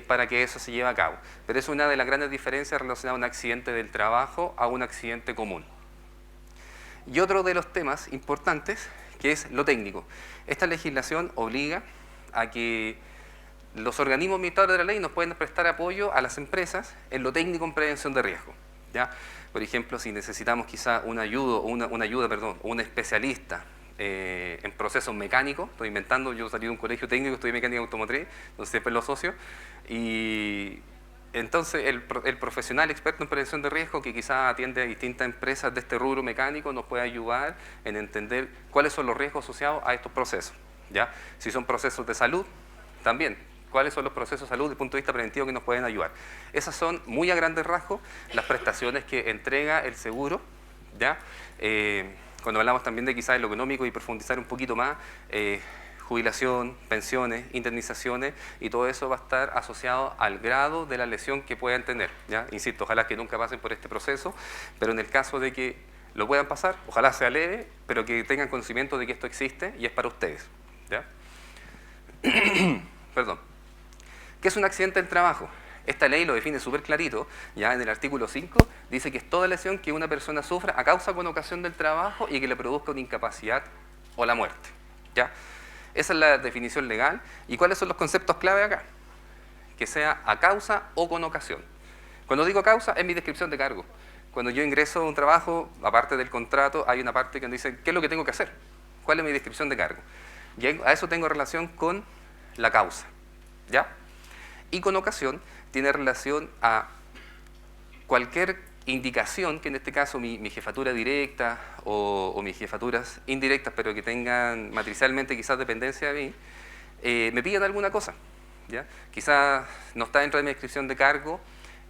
para que eso se lleve a cabo. Pero es una de las grandes diferencias relacionadas a un accidente del trabajo a un accidente común. Y otro de los temas importantes, que es lo técnico. Esta legislación obliga a que los organismos administradores de la ley nos pueden prestar apoyo a las empresas en lo técnico en prevención de riesgo, ¿ya? Por ejemplo, si necesitamos quizá un especialista en procesos mecánicos, estoy inventando, yo salí de un colegio técnico, estudié mecánica automotriz, entonces siempre lo asocio, y entonces el profesional experto en prevención de riesgo que quizás atiende a distintas empresas de este rubro mecánico nos puede ayudar en entender cuáles son los riesgos asociados a estos procesos, ¿ya? Si son procesos de salud, también, cuáles son los procesos de salud desde el punto de vista preventivo que nos pueden ayudar. Esas son, muy a grandes rasgos, las prestaciones que entrega el seguro, ¿ya? Cuando hablamos también de quizás lo económico y profundizar un poquito más, jubilación, pensiones, indemnizaciones, y todo eso va a estar asociado al grado de la lesión que puedan tener, ¿ya? Insisto, ojalá que nunca pasen por este proceso, pero en el caso de que lo puedan pasar, ojalá sea leve, pero que tengan conocimiento de que esto existe y es para ustedes, ¿ya? Perdón. ¿Qué es un accidente del trabajo? Esta ley lo define súper clarito, ya en el artículo 5, dice que es toda lesión que una persona sufra a causa con ocasión del trabajo y que le produzca una incapacidad o la muerte, ¿ya? Esa es la definición legal. ¿Y cuáles son los conceptos clave acá? Que sea a causa o con ocasión. Cuando digo causa, es mi descripción de cargo. Cuando yo ingreso a un trabajo, aparte del contrato, hay una parte que dice ¿qué es lo que tengo que hacer? ¿Cuál es mi descripción de cargo? Y a eso tengo relación con la causa, ¿ya? Y con ocasión tiene relación a cualquier indicación que en este caso mi jefatura directa o mis jefaturas indirectas, pero que tengan matricialmente quizás dependencia de mí, me pidan alguna cosa, ¿ya? Quizás no está dentro de mi descripción de cargo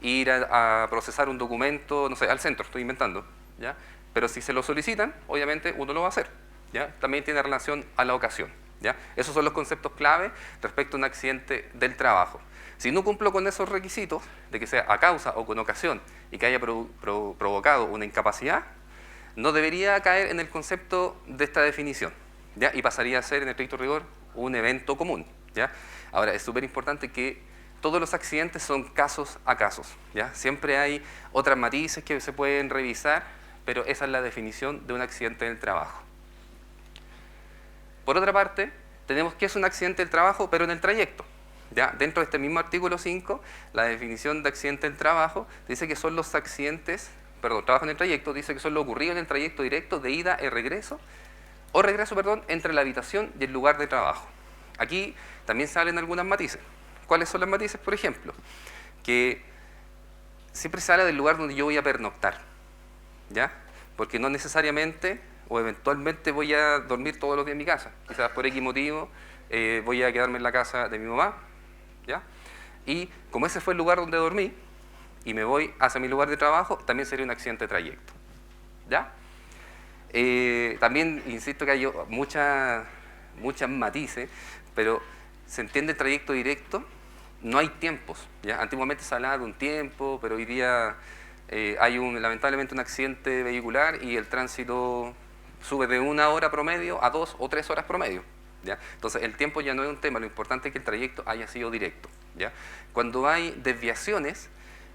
ir a procesar un documento, no sé, al centro, estoy inventando, ¿ya? Pero si se lo solicitan, obviamente uno lo va a hacer, ¿ya? También tiene relación a la ocasión, ¿ya? Esos son los conceptos clave respecto a un accidente del trabajo. Si no cumplo con esos requisitos, de que sea a causa o con ocasión y que haya provocado una incapacidad, no debería caer en el concepto de esta definición, ¿ya? Y pasaría a ser, en estricto rigor, un evento común, ¿ya? Ahora, es súper importante que todos los accidentes son casos a casos, ¿ya? Siempre hay otras matices que se pueden revisar, pero esa es la definición de un accidente del trabajo. Por otra parte, tenemos qué es un accidente del trabajo, pero en el trayecto. ¿Ya? Dentro de este mismo artículo 5, la definición de accidente del trabajo dice que son los accidentes, trabajo en el trayecto, dice que son lo ocurrido en el trayecto directo de ida y regreso, entre la habitación y el lugar de trabajo. Aquí también salen algunas matices. ¿Cuáles son las matices? Por ejemplo, que siempre se habla del lugar donde yo voy a pernoctar, ¿ya? Porque no necesariamente o eventualmente voy a dormir todos los días en mi casa. Quizás por X motivo voy a quedarme en la casa de mi mamá, ¿ya? Y como ese fue el lugar donde dormí y me voy hacia mi lugar de trabajo, también sería un accidente de trayecto, ¿ya? También insisto que hay muchas matices, pero se entiende el trayecto directo, no hay tiempos, ¿ya? Antiguamente se hablaba de un tiempo, pero hoy día hay lamentablemente un accidente vehicular y el tránsito sube de 1 hora promedio a 2 o 3 horas promedio, ¿ya? Entonces el tiempo ya no es un tema, lo importante es que el trayecto haya sido directo, ¿ya? Cuando hay desviaciones,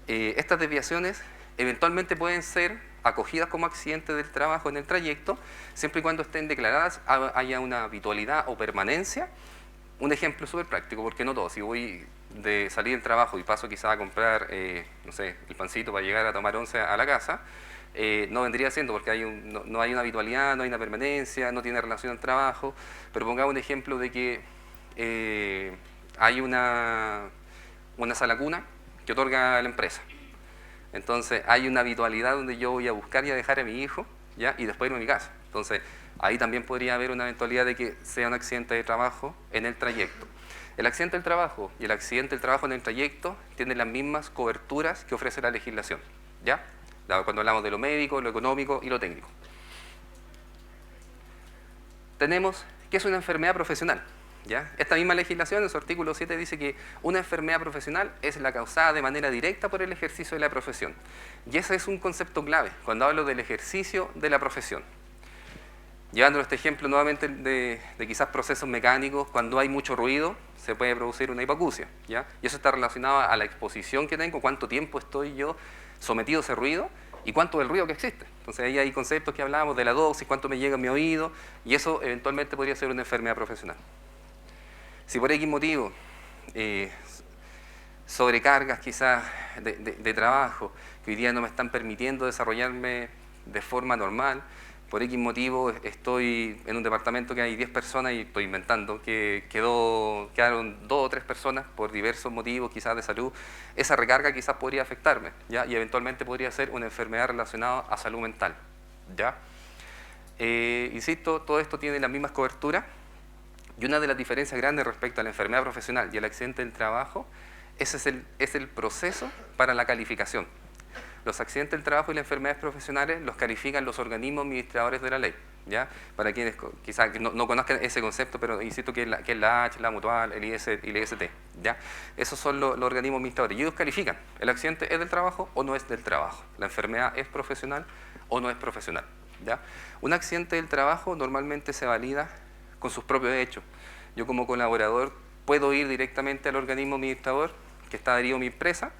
estas desviaciones eventualmente pueden ser acogidas como accidentes del trabajo en el trayecto, siempre y cuando estén declaradas, haya una habitualidad o permanencia. Un ejemplo súper práctico, porque no todo, si voy de salir del trabajo y paso quizás a comprar, no sé, el pancito para llegar a tomar once a la casa, no vendría siendo porque no hay una habitualidad, no hay una permanencia, no tiene relación al trabajo, pero pongamos un ejemplo de que hay una sala cuna que otorga la empresa. Entonces hay una habitualidad donde yo voy a buscar y a dejar a mi hijo, ¿ya? Y después irme a mi casa. Entonces ahí también podría haber una eventualidad de que sea un accidente de trabajo en el trayecto. El accidente del trabajo y el accidente del trabajo en el trayecto tienen las mismas coberturas que ofrece la legislación, ¿ya? Cuando hablamos de lo médico, lo económico y lo técnico. Tenemos qué es una enfermedad profesional, ¿ya? Esta misma legislación, en su artículo 7, dice que una enfermedad profesional es la causada de manera directa por el ejercicio de la profesión. Y ese es un concepto clave cuando hablo del ejercicio de la profesión. Llevándolo a este ejemplo nuevamente de quizás procesos mecánicos, cuando hay mucho ruido se puede producir una hipoacusia, ¿ya? Y eso está relacionado a la exposición que tengo, cuánto tiempo estoy yo sometido a ese ruido y cuánto del ruido que existe. Entonces ahí hay conceptos que hablábamos de la dosis, cuánto me llega a mi oído, y eso eventualmente podría ser una enfermedad profesional. Si por X motivo, sobrecargas quizás de trabajo, que hoy día no me están permitiendo desarrollarme de forma normal, por X motivo estoy en un departamento que hay 10 personas y estoy inventando, que quedaron 2 o 3 personas por diversos motivos, quizás de salud, esa recarga quizás podría afectarme, ¿ya? Y eventualmente podría ser una enfermedad relacionada a salud mental, ¿ya? Insisto, todo esto tiene las mismas coberturas, y una de las diferencias grandes respecto a la enfermedad profesional y al accidente del trabajo, ese es el proceso para la calificación. Los accidentes del trabajo y las enfermedades profesionales los califican los organismos administradores de la ley, ¿ya? Para quienes quizás no conozcan ese concepto, pero insisto que es la H, la Mutual, el IS y el IST, ¿ya? Esos son los organismos administradores y ellos califican, ¿el accidente es del trabajo o no es del trabajo? ¿La enfermedad es profesional o no es profesional? ¿Ya? Un accidente del trabajo normalmente se valida con sus propios hechos. Yo como colaborador puedo ir directamente al organismo administrador que está adherido a mi empresa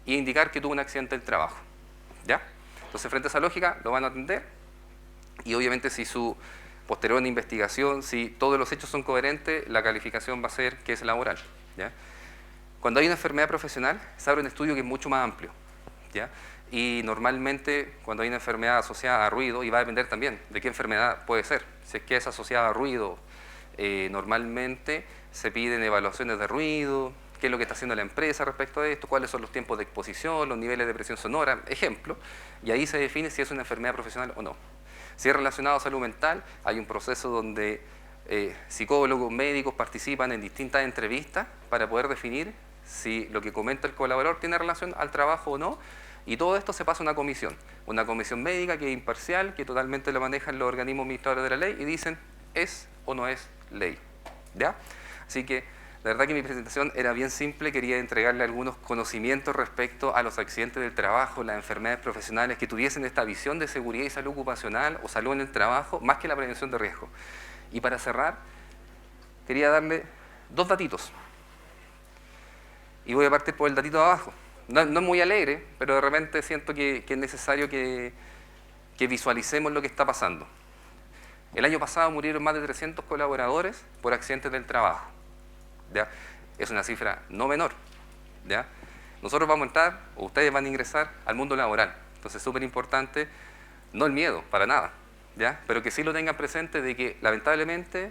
e indicar que tuve un accidente del trabajo, ¿ya? Entonces, frente a esa lógica, lo van a atender y obviamente si su posterior investigación, si todos los hechos son coherentes, la calificación va a ser que es laboral, ¿ya? Cuando hay una enfermedad profesional, se abre un estudio que es mucho más amplio, ¿ya? Y normalmente, cuando hay una enfermedad asociada a ruido, y va a depender también de qué enfermedad puede ser, si es que es asociada a ruido, normalmente se piden evaluaciones de ruido, qué es lo que está haciendo la empresa respecto a esto, cuáles son los tiempos de exposición, los niveles de presión sonora, ejemplo, y ahí se define si es una enfermedad profesional o no. Si es relacionado a salud mental, hay un proceso donde psicólogos, médicos participan en distintas entrevistas para poder definir si lo que comenta el colaborador tiene relación al trabajo o no, y todo esto se pasa a una comisión médica que es imparcial, que totalmente lo manejan los organismos administradores de la ley y dicen es o no es ley, ¿ya? Así que la verdad que mi presentación era bien simple, quería entregarle algunos conocimientos respecto a los accidentes del trabajo, las enfermedades profesionales, que tuviesen esta visión de seguridad y salud ocupacional o salud en el trabajo, más que la prevención de riesgo. Y para cerrar, quería darle 2 datitos. Y voy a partir por el datito de abajo. No es muy alegre, pero de repente siento que es necesario que visualicemos lo que está pasando. El año pasado murieron más de 300 colaboradores por accidentes del trabajo, ¿ya? Es una cifra no menor, ¿ya? Nosotros vamos a entrar, o ustedes van a ingresar al mundo laboral. Entonces es súper importante, no el miedo, para nada, ¿ya? Pero que sí lo tengan presente de que lamentablemente,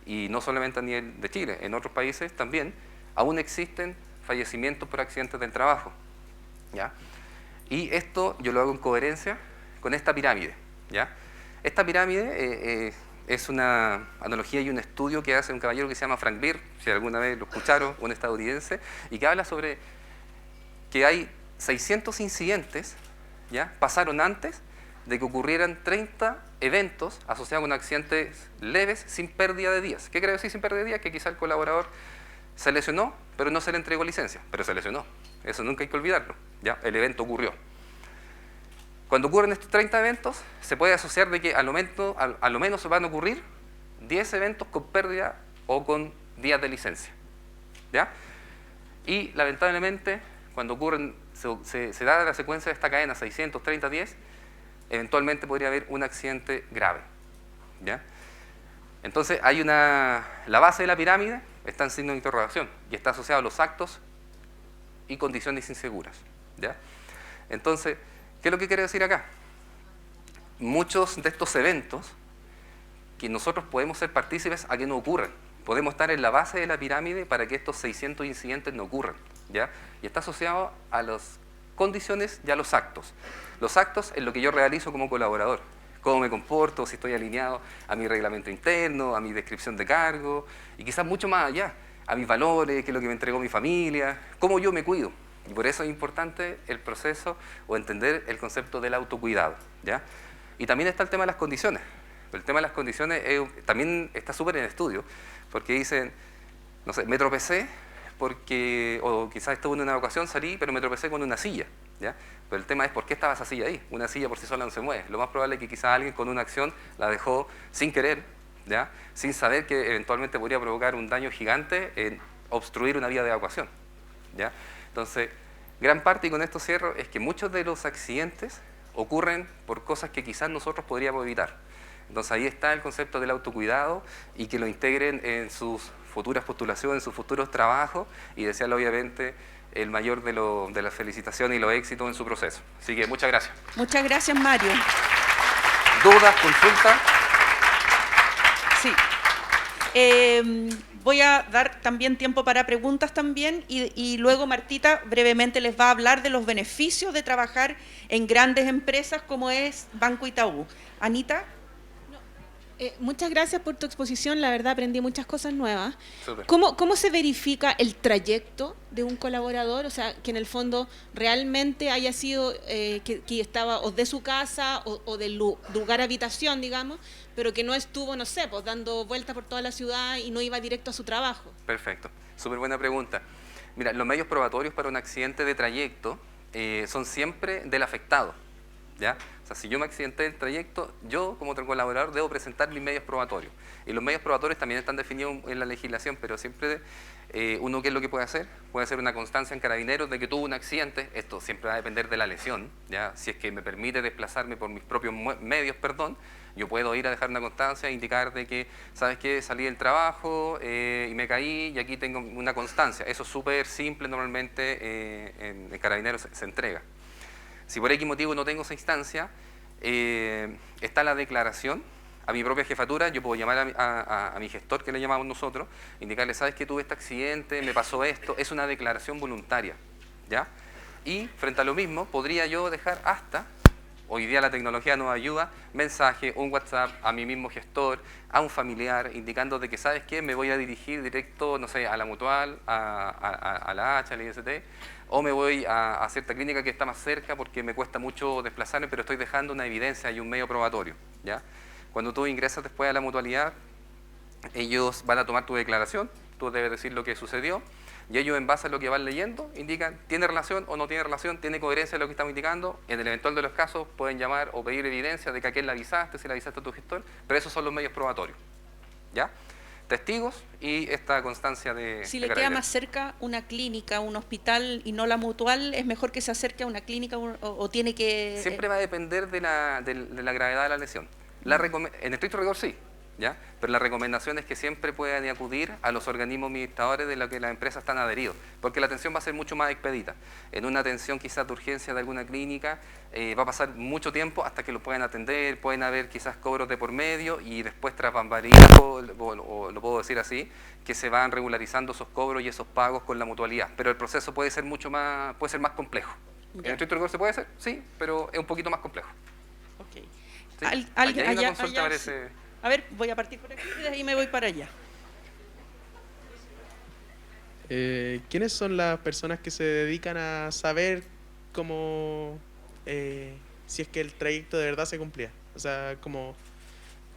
y no solamente a nivel de Chile, en otros países también, aún existen fallecimientos por accidentes del trabajo, ¿ya? Y esto yo lo hago en coherencia con esta pirámide, ¿ya? Esta pirámide es una analogía y un estudio que hace un caballero que se llama Frank Beer, si alguna vez lo escucharon, un estadounidense, y que habla sobre que hay 600 incidentes, ¿ya? Pasaron antes de que ocurrieran 30 eventos asociados con accidentes leves sin pérdida de días. ¿Qué quiere decir sin pérdida de días? Que quizá el colaborador se lesionó, pero no se le entregó licencia, pero se lesionó. Eso nunca hay que olvidarlo, ¿ya? El evento ocurrió. Cuando ocurren estos 30 eventos, se puede asociar de que a lo menos se van a ocurrir 10 eventos con pérdida o con días de licencia, ¿ya? Y lamentablemente, cuando ocurren, se da la secuencia de esta cadena 630, 10, eventualmente podría haber un accidente grave, ¿ya? Entonces, la base de la pirámide está en signo de interrogación y está asociado a los actos y condiciones inseguras, ¿ya? Entonces, ¿qué es lo que quiere decir acá? Muchos de estos eventos que nosotros podemos ser partícipes a que no ocurran. Podemos estar en la base de la pirámide para que estos 600 incidentes no ocurran, ¿ya? Y está asociado a las condiciones y a los actos. Los actos es lo que yo realizo como colaborador. Cómo me comporto, si estoy alineado a mi reglamento interno, a mi descripción de cargo, y quizás mucho más allá, a mis valores, qué es lo que me entregó mi familia, cómo yo me cuido. Y por eso es importante el proceso o entender el concepto del autocuidado, ¿ya? Y también está el tema de las condiciones. El tema de las condiciones también está súper en estudio, porque dicen, no sé, me tropecé porque, o quizás estuve en una ocasión, salí, pero me tropecé con una silla, ¿ya? Pero el tema es por qué estaba esa silla ahí. Una silla por sí sola no se mueve. Lo más probable es que quizás alguien con una acción la dejó sin querer, ¿ya? Sin saber que eventualmente podría provocar un daño gigante en obstruir una vía de evacuación, ¿ya? Entonces, gran parte, y con esto cierro, es que muchos de los accidentes ocurren por cosas que quizás nosotros podríamos evitar. Entonces ahí está el concepto del autocuidado y que lo integren en sus futuras postulaciones, en sus futuros trabajos, y desearle obviamente el mayor de las felicitaciones y los éxitos en su proceso. Así que muchas gracias. Muchas gracias, Mario. ¿Dudas, consultas? Sí. Voy a dar también tiempo para preguntas también y luego Martita brevemente les va a hablar de los beneficios de trabajar en grandes empresas como es Banco Itaú. Anita. Muchas gracias por tu exposición, la verdad aprendí muchas cosas nuevas. Súper. ¿Cómo se verifica el trayecto de un colaborador? O sea, que en el fondo realmente haya sido que estaba o de su casa o del lugar habitación, digamos, pero que no estuvo, no sé, pues dando vueltas por toda la ciudad y no iba directo a su trabajo. Perfecto, súper buena pregunta. Mira, los medios probatorios para un accidente de trayecto son siempre del afectado, ¿ya? O sea, si yo me accidenté del trayecto, yo como otro colaborador debo presentar mis medios probatorios. Y los medios probatorios también están definidos en la legislación, pero siempre uno, ¿qué es lo que puede hacer? Puede hacer una constancia en Carabineros de que tuvo un accidente. Esto siempre va a depender de la lesión, ¿ya? Si es que me permite desplazarme por mis propios medios, yo puedo ir a dejar una constancia e indicar de que, ¿sabes qué? Salí del trabajo y me caí y aquí tengo una constancia. Eso es súper simple, normalmente en Carabineros se entrega. Si por X motivo no tengo esa instancia, está la declaración. A mi propia jefatura, yo puedo llamar a mi gestor, que le llamamos nosotros, indicarle, ¿sabes que tuve este accidente? Me pasó esto. Es una declaración voluntaria, ¿ya? Y frente a lo mismo, podría yo dejar hasta, hoy día la tecnología nos ayuda, mensaje, un WhatsApp a mi mismo gestor, a un familiar, indicando de que, ¿sabes qué? Me voy a dirigir directo, no sé, a la Mutual, a la H, al IST, o me voy a cierta clínica que está más cerca porque me cuesta mucho desplazarme, pero estoy dejando una evidencia y un medio probatorio, ¿ya? Cuando tú ingresas después a la mutualidad, ellos van a tomar tu declaración, tú debes decir lo que sucedió, y ellos en base a lo que van leyendo, indican, ¿tiene relación o no tiene relación? ¿Tiene coherencia lo que estamos indicando? En el eventual de los casos pueden llamar o pedir evidencia de que a quién le avisaste, si le avisaste a tu gestor, pero esos son los medios probatorios, ¿ya? Testigos y esta constancia de... Si le queda más cerca una clínica, un hospital y no la Mutual, ¿es mejor que se acerque a una clínica o tiene que...? Siempre va a depender de la gravedad de la lesión. En estricto rigor sí, ¿ya? Pero la recomendación es que siempre puedan acudir a los organismos administradores de los que las empresas están adheridos, porque la atención va a ser mucho más expedita. En una atención quizás de urgencia de alguna clínica va a pasar mucho tiempo hasta que lo puedan atender, pueden haber quizás cobros de por medio y después tras bambalinas, o lo puedo decir así, que se van regularizando esos cobros y esos pagos con la mutualidad. Pero el proceso puede ser más complejo. ¿En estricto rigor se puede hacer? Sí, pero es un poquito más complejo. Ok. Sí. ¿Alguien Hay una allá? consulta, parece... A ver, voy a partir por aquí y de ahí me voy para allá. ¿Quiénes son las personas que se dedican a saber cómo, si es que el trayecto de verdad se cumplía? O sea,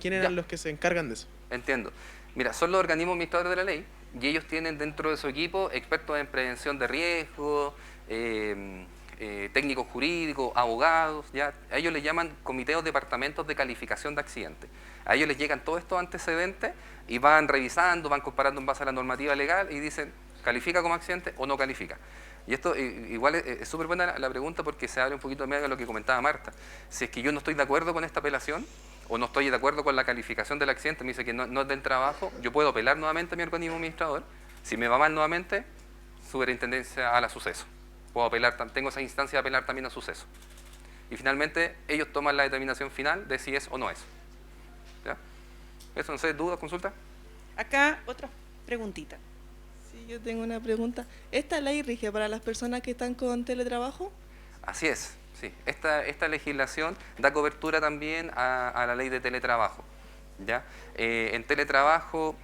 ¿quiénes eran los que se encargan de eso? Entiendo. Mira, son los organismos administradores de la ley y ellos tienen dentro de su equipo expertos en prevención de riesgo, técnicos jurídicos, abogados, ¿ya? A ellos les llaman comités o departamentos de calificación de accidentes. A ellos les llegan todos estos antecedentes y van revisando, van comparando en base a la normativa legal y dicen, ¿califica como accidente o no califica? Y esto igual es súper buena la pregunta porque se abre un poquito más de lo que comentaba Marta. Si es que yo no estoy de acuerdo con esta apelación o no estoy de acuerdo con la calificación del accidente, me dice que no es del trabajo, yo puedo apelar nuevamente a mi organismo administrador. Si me va mal nuevamente, superintendencia a la suceso. Puedo apelar, tengo esa instancia de apelar también a suceso. Y finalmente ellos toman la determinación final de si es o no es. ¿Ya? Eso, no sé, ¿dudas, consulta? Acá otra preguntita. Sí, yo tengo una pregunta. ¿Esta ley rige para las personas que están con teletrabajo? Así es, sí. Esta legislación da cobertura también a la ley de teletrabajo, ¿ya? En teletrabajo,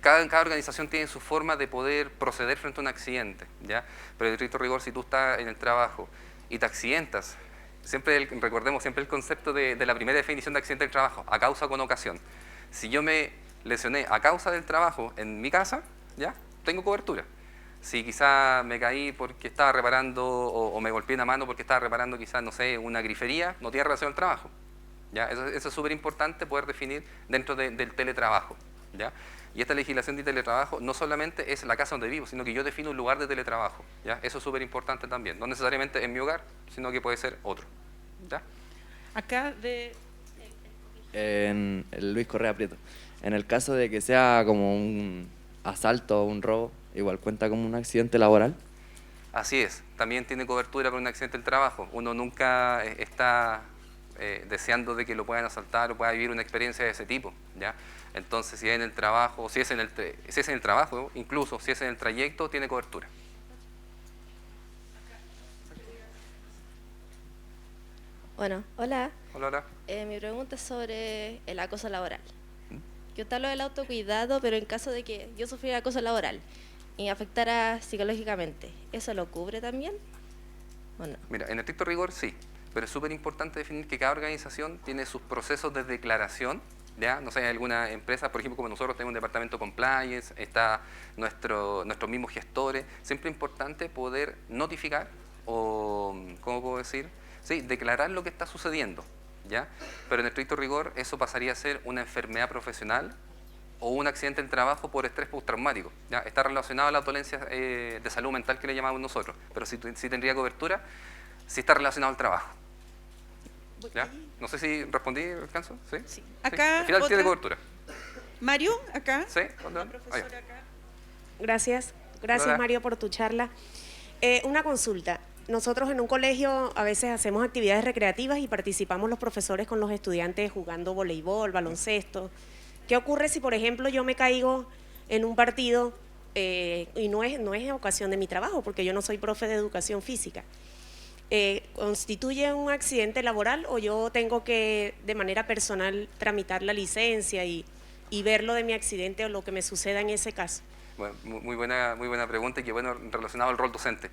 cada organización tiene su forma de poder proceder frente a un accidente, ¿ya? Pero en estricto rigor, si tú estás en el trabajo y te accidentas, recordemos siempre el concepto de la primera definición de accidente del trabajo, a causa o con ocasión. Si yo me lesioné a causa del trabajo en mi casa, ¿ya? Tengo cobertura. Si quizá me caí porque estaba reparando o me golpeé una mano porque estaba reparando quizás, no sé, una grifería, no tiene relación al trabajo, ¿ya? Eso es súper importante poder definir dentro del teletrabajo, ¿ya? Y esta legislación de teletrabajo no solamente es la casa donde vivo, sino que yo defino un lugar de teletrabajo, ¿ya? Eso es súper importante también, no necesariamente en mi hogar, sino que puede ser otro, ¿ya? Acá En el Luis Correa Prieto. En el caso de que sea como un asalto o un robo, igual cuenta como un accidente laboral. Así es, también tiene cobertura por un accidente del trabajo. Uno nunca está deseando de que lo puedan asaltar o pueda vivir una experiencia de ese tipo, ¿ya? Entonces, si es en el trabajo, si es en el trabajo, incluso si es en el trayecto, tiene cobertura. Bueno, hola. Hola, hola. Mi pregunta es sobre el acoso laboral. Yo te hablo del autocuidado, pero en caso de que yo sufriera acoso laboral y me afectara psicológicamente, ¿eso lo cubre también o no? Mira, en estricto rigor sí, pero es súper importante definir que cada organización tiene sus procesos de declaración, ¿ya? No sé, hay alguna empresa, por ejemplo, como nosotros tenemos un departamento compliance, está nuestros mismos gestores, siempre es importante poder notificar o, ¿cómo puedo decir? Sí, declarar lo que está sucediendo, ¿ya? Pero en estricto rigor eso pasaría a ser una enfermedad profesional o un accidente en trabajo por estrés postraumático, ¿ya? Está relacionado a las dolencias de salud mental que le llamamos nosotros, pero sí tendría cobertura si está relacionado al trabajo. ¿Ya? No sé si respondí, ¿alcanzo? ¿Sí? Sí. Acá, al final otra. tiene cobertura. Mario, acá. ¿Sí? ¿Dónde? Gracias, Hola. Mario, por tu charla. Una consulta. Nosotros en un colegio a veces hacemos actividades recreativas y participamos los profesores con los estudiantes jugando voleibol, baloncesto. ¿Qué ocurre si, por ejemplo, yo me caigo en un partido y no es en ocasión de mi trabajo, porque yo no soy profe de educación física? ¿Constituye un accidente laboral o yo tengo que de manera personal tramitar la licencia y ver lo de mi accidente o lo que me suceda en ese caso? Bueno, muy buena pregunta y que bueno, relacionado al rol docente.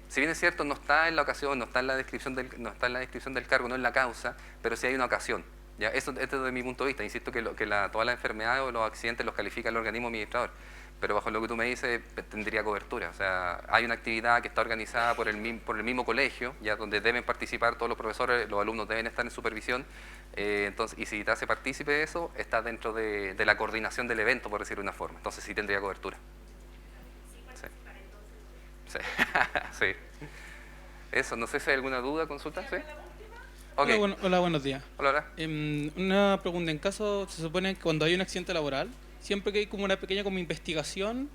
Si bien es cierto, no está en la ocasión, no está en la descripción del cargo, no en la causa, pero sí hay una ocasión. ¿Ya? Esto es desde mi punto de vista. Insisto que todas las enfermedades o los accidentes los califica el organismo administrador. Pero bajo lo que tú me dices, tendría cobertura. O sea, hay una actividad que está organizada por el mismo colegio, ya donde deben participar todos los profesores, los alumnos deben estar en supervisión. Entonces, y si te hace partícipe de eso, está dentro de la coordinación del evento, por decirlo de una forma. Entonces sí tendría cobertura. Sí. Sí. Eso, no sé si hay alguna duda, consulta. ¿Sí? Okay. Hola, buenos días. Hola. Una pregunta. En caso, se supone que cuando hay un accidente laboral, siempre que hay como una pequeña investigación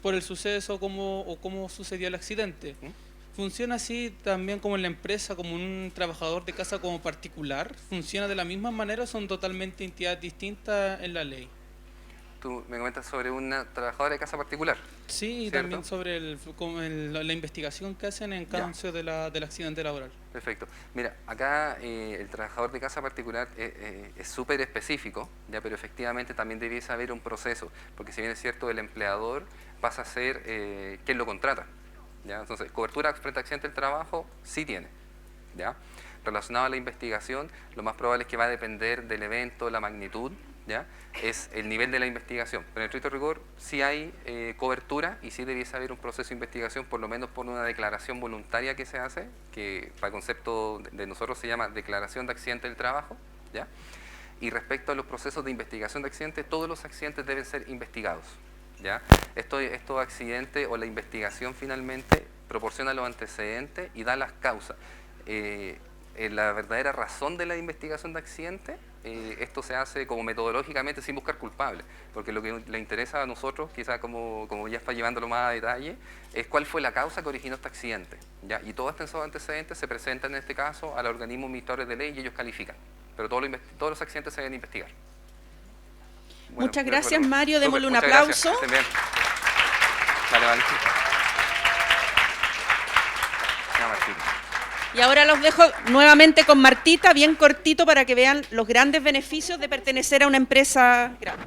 por el suceso o cómo sucedió el accidente. ¿Funciona así también como en la empresa, como un trabajador de casa como particular? ¿Funciona de la misma manera o son totalmente entidades distintas en la ley? Tú me comentas sobre una trabajadora de casa particular. Sí, y también sobre la investigación que hacen en caso del accidente laboral. Perfecto. Mira, acá el trabajador de casa particular es súper específico, ya, pero efectivamente también debiese haber un proceso, porque si bien es cierto, el empleador pasa a ser quien lo contrata. ¿Ya? Entonces, cobertura frente a accidente del trabajo sí tiene. ¿Ya? Relacionado a la investigación, lo más probable es que va a depender del evento, la magnitud, ¿ya? Es el nivel de la investigación. Pero en estricto rigor sí hay cobertura y sí debiese haber un proceso de investigación, por lo menos por una declaración voluntaria que se hace, que para el concepto de nosotros se llama declaración de accidente del trabajo, ¿ya? Y respecto a los procesos de investigación de accidentes, todos los accidentes deben ser investigados, ¿ya? Estos accidentes o la investigación finalmente proporciona los antecedentes y da las causas. La verdadera razón de la investigación de accidentes, esto se hace como metodológicamente sin buscar culpables, porque lo que le interesa a nosotros, quizás como ya está llevándolo más a detalle, es cuál fue la causa que originó este accidente, ¿ya? Y todos estos antecedentes se presentan en este caso al organismo administrador de ley y ellos califican, pero todos los accidentes se deben investigar. Bueno, muchas gracias, Mario, démosle un muchas aplauso. Gracias. Bien. Vale. Ya, Martín. Y ahora los dejo nuevamente con Martita, bien cortito, para que vean los grandes beneficios de pertenecer a una empresa grande.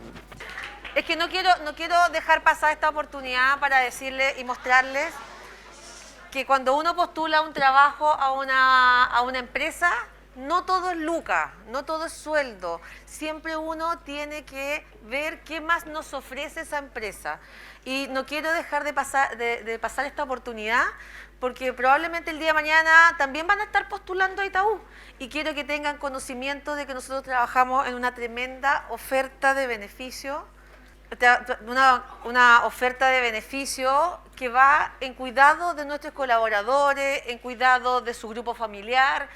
Es que no quiero dejar pasar esta oportunidad para decirles y mostrarles que cuando uno postula un trabajo a una empresa, no todo es lucas, no todo es sueldo. Siempre uno tiene que ver qué más nos ofrece esa empresa. Y no quiero dejar de pasar esta oportunidad, porque probablemente el día de mañana también van a estar postulando a Itaú. Y quiero que tengan conocimiento de que nosotros trabajamos en una tremenda oferta de beneficio, una oferta de beneficio que va en cuidado de nuestros colaboradores, en cuidado de su grupo familiar.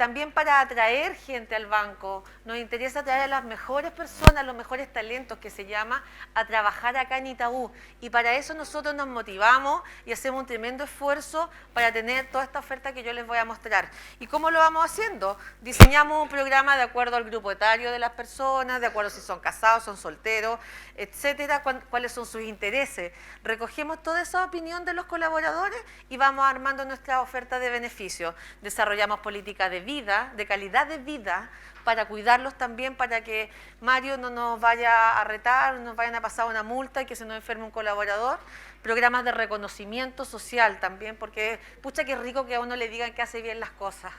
también para atraer gente al banco. Nos interesa atraer a las mejores personas, los mejores talentos, que se llama, a trabajar acá en Itaú. Y para eso nosotros nos motivamos y hacemos un tremendo esfuerzo para tener toda esta oferta que yo les voy a mostrar. ¿Y cómo lo vamos haciendo? Diseñamos un programa de acuerdo al grupo etario de las personas, de acuerdo si son casados, son solteros, etcétera, cuáles son sus intereses. Recogemos toda esa opinión de los colaboradores y vamos armando nuestra oferta de beneficios. Desarrollamos políticas de vida, de calidad de vida, para cuidarlos también, para que Mario no nos vaya a retar, no nos vayan a pasar una multa y que se nos enferme un colaborador. Programas de reconocimiento social también, porque pucha que rico que a uno le digan que hace bien las cosas.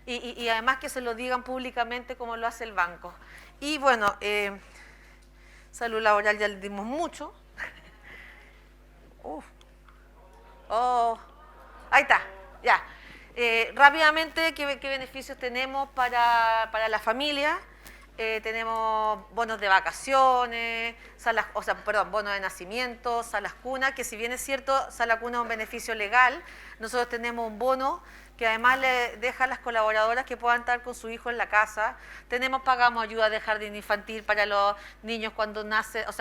Y además que se lo digan públicamente como lo hace el banco. Y bueno, salud laboral ya le dimos mucho. Oh, ahí está, ya. Rápidamente, ¿qué beneficios tenemos para la familia? Tenemos bonos de vacaciones, bonos de nacimiento, salas cuna, que si bien es cierto, sala cuna es un beneficio legal, nosotros tenemos un bono que además le deja a las colaboradoras que puedan estar con su hijo en la casa. Pagamos ayuda de jardín infantil para los niños cuando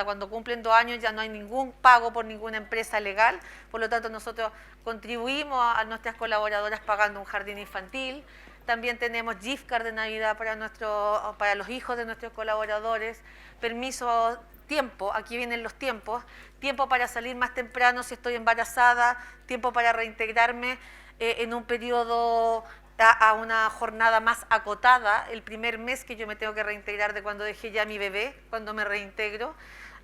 cuando cumplen 2 años, ya no hay ningún pago por ninguna empresa legal, por lo tanto nosotros contribuimos a nuestras colaboradoras pagando un jardín infantil. También tenemos gift card de Navidad para los hijos de nuestros colaboradores, permiso, tiempo, aquí vienen los tiempos, tiempo para salir más temprano si estoy embarazada, tiempo para reintegrarme en un periodo a una jornada más acotada, el primer mes que yo me tengo que reintegrar de cuando dejé ya a mi bebé, cuando me reintegro.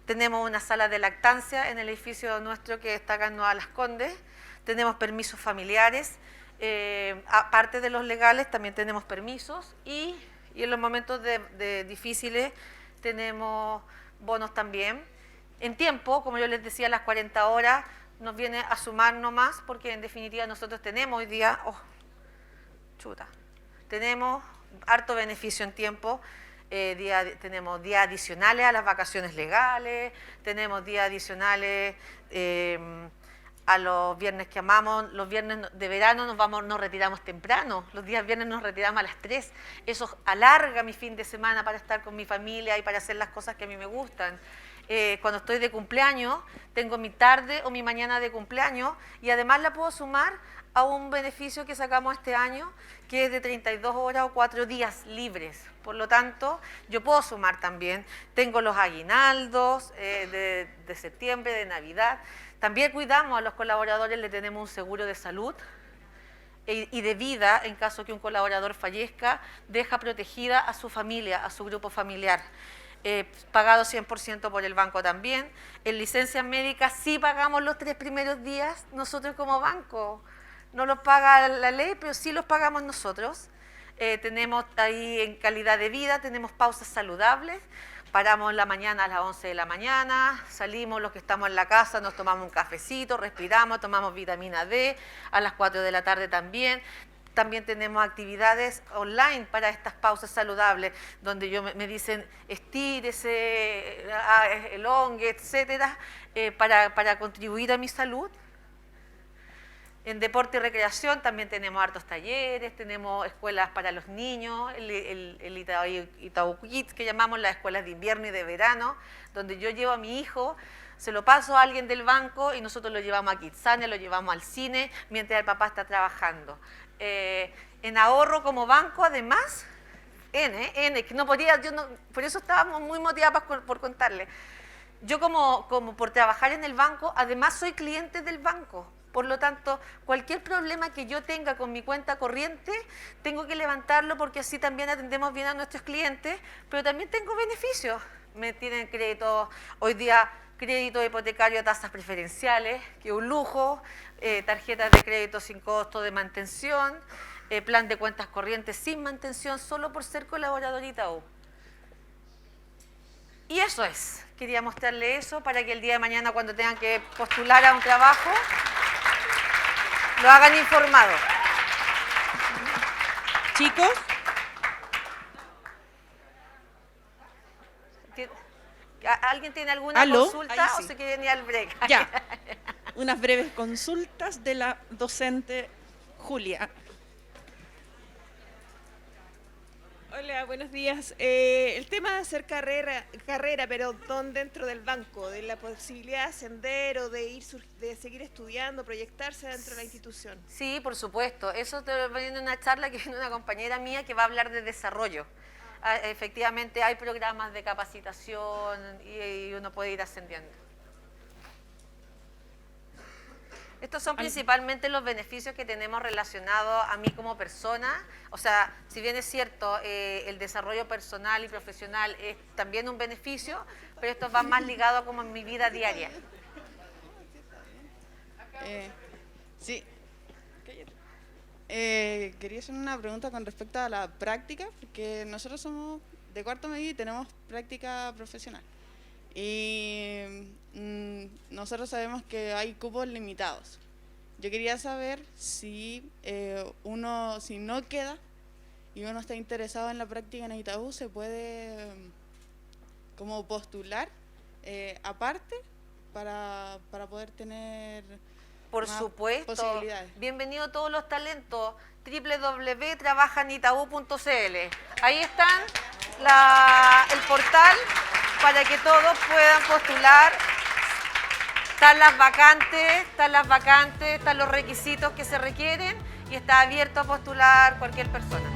Tenemos una sala de lactancia en el edificio nuestro que está acá en Nueva Las Condes, tenemos permisos familiares, aparte de los legales también tenemos permisos y en los momentos difíciles tenemos bonos también. En tiempo, como yo les decía, las 40 horas nos viene a sumar nomás, porque en definitiva nosotros tenemos hoy día, tenemos harto beneficio en tiempo, tenemos días adicionales a las vacaciones legales, tenemos días adicionales a los viernes que amamos, los viernes de verano nos retiramos temprano, los días viernes nos retiramos a las 3, eso alarga mi fin de semana para estar con mi familia y para hacer las cosas que a mí me gustan. Cuando estoy de cumpleaños, tengo mi tarde o mi mañana de cumpleaños y además la puedo sumar a un beneficio que sacamos este año, que es de 32 horas o 4 días libres. Por lo tanto, yo puedo sumar también. Tengo los aguinaldos de septiembre, de Navidad. También cuidamos a los colaboradores, le tenemos un seguro de salud y de vida en caso que un colaborador fallezca, deja protegida a su familia, a su grupo familiar. Pagado 100% por el banco también. En licencias médicas sí pagamos los 3 primeros días nosotros como banco. No los paga la ley, pero sí los pagamos nosotros. Tenemos ahí en calidad de vida, tenemos pausas saludables. Paramos en la mañana a las 11 de la mañana, salimos los que estamos en la casa, nos tomamos un cafecito, respiramos, tomamos vitamina D, a las 4 de la tarde también. También tenemos actividades online para estas pausas saludables, donde me dicen estírese, elongue, etcétera, para contribuir a mi salud. En deporte y recreación también tenemos hartos talleres, tenemos escuelas para los niños, el Itaú Kids, que llamamos las escuelas de invierno y de verano, donde yo llevo a mi hijo, se lo paso a alguien del banco y nosotros lo llevamos a Kidsania, lo llevamos al cine, mientras el papá está trabajando. En ahorro como banco, además, que no podía, por eso estábamos muy motivadas por contarle. Yo como por trabajar en el banco, además soy cliente del banco. Por lo tanto, cualquier problema que yo tenga con mi cuenta corriente, tengo que levantarlo porque así también atendemos bien a nuestros clientes, pero también tengo beneficios. Me tienen crédito, hoy día crédito hipotecario a tasas preferenciales, que es un lujo, tarjetas de crédito sin costo de mantención, plan de cuentas corrientes sin mantención, solo por ser colaborador Itaú. Y eso es, quería mostrarle eso para que el día de mañana cuando tengan que postular a un trabajo, lo hagan informado. Chicos, ¿alguien tiene alguna consulta o se quiere ir al break? Ya, unas breves consultas de la docente Julia. Hola, buenos días. El tema de hacer carrera, pero dentro del banco, de la posibilidad de ascender o de de seguir estudiando, proyectarse dentro de la institución. Sí, por supuesto. Eso te va en una charla que viene una compañera mía que va a hablar de desarrollo. Efectivamente hay programas de capacitación y uno puede ir ascendiendo. Estos son principalmente los beneficios que tenemos relacionados a mí como persona. O sea, si bien es cierto, el desarrollo personal y profesional es también un beneficio, pero esto va más ligado como en mi vida diaria. Sí. Quería hacer una pregunta con respecto a la práctica, porque nosotros somos de cuarto medio y tenemos práctica profesional. Y nosotros sabemos que hay cupos limitados. Yo quería saber si si no queda y uno está interesado en la práctica en Itaú, se puede como postular aparte para poder tener Por más supuesto. posibilidades. Bienvenido a todos los talentos. www.trabajanitaú.cl. Ahí están el portal para que todos puedan postular. Están las vacantes, están los requisitos que se requieren y está abierto a postular cualquier persona.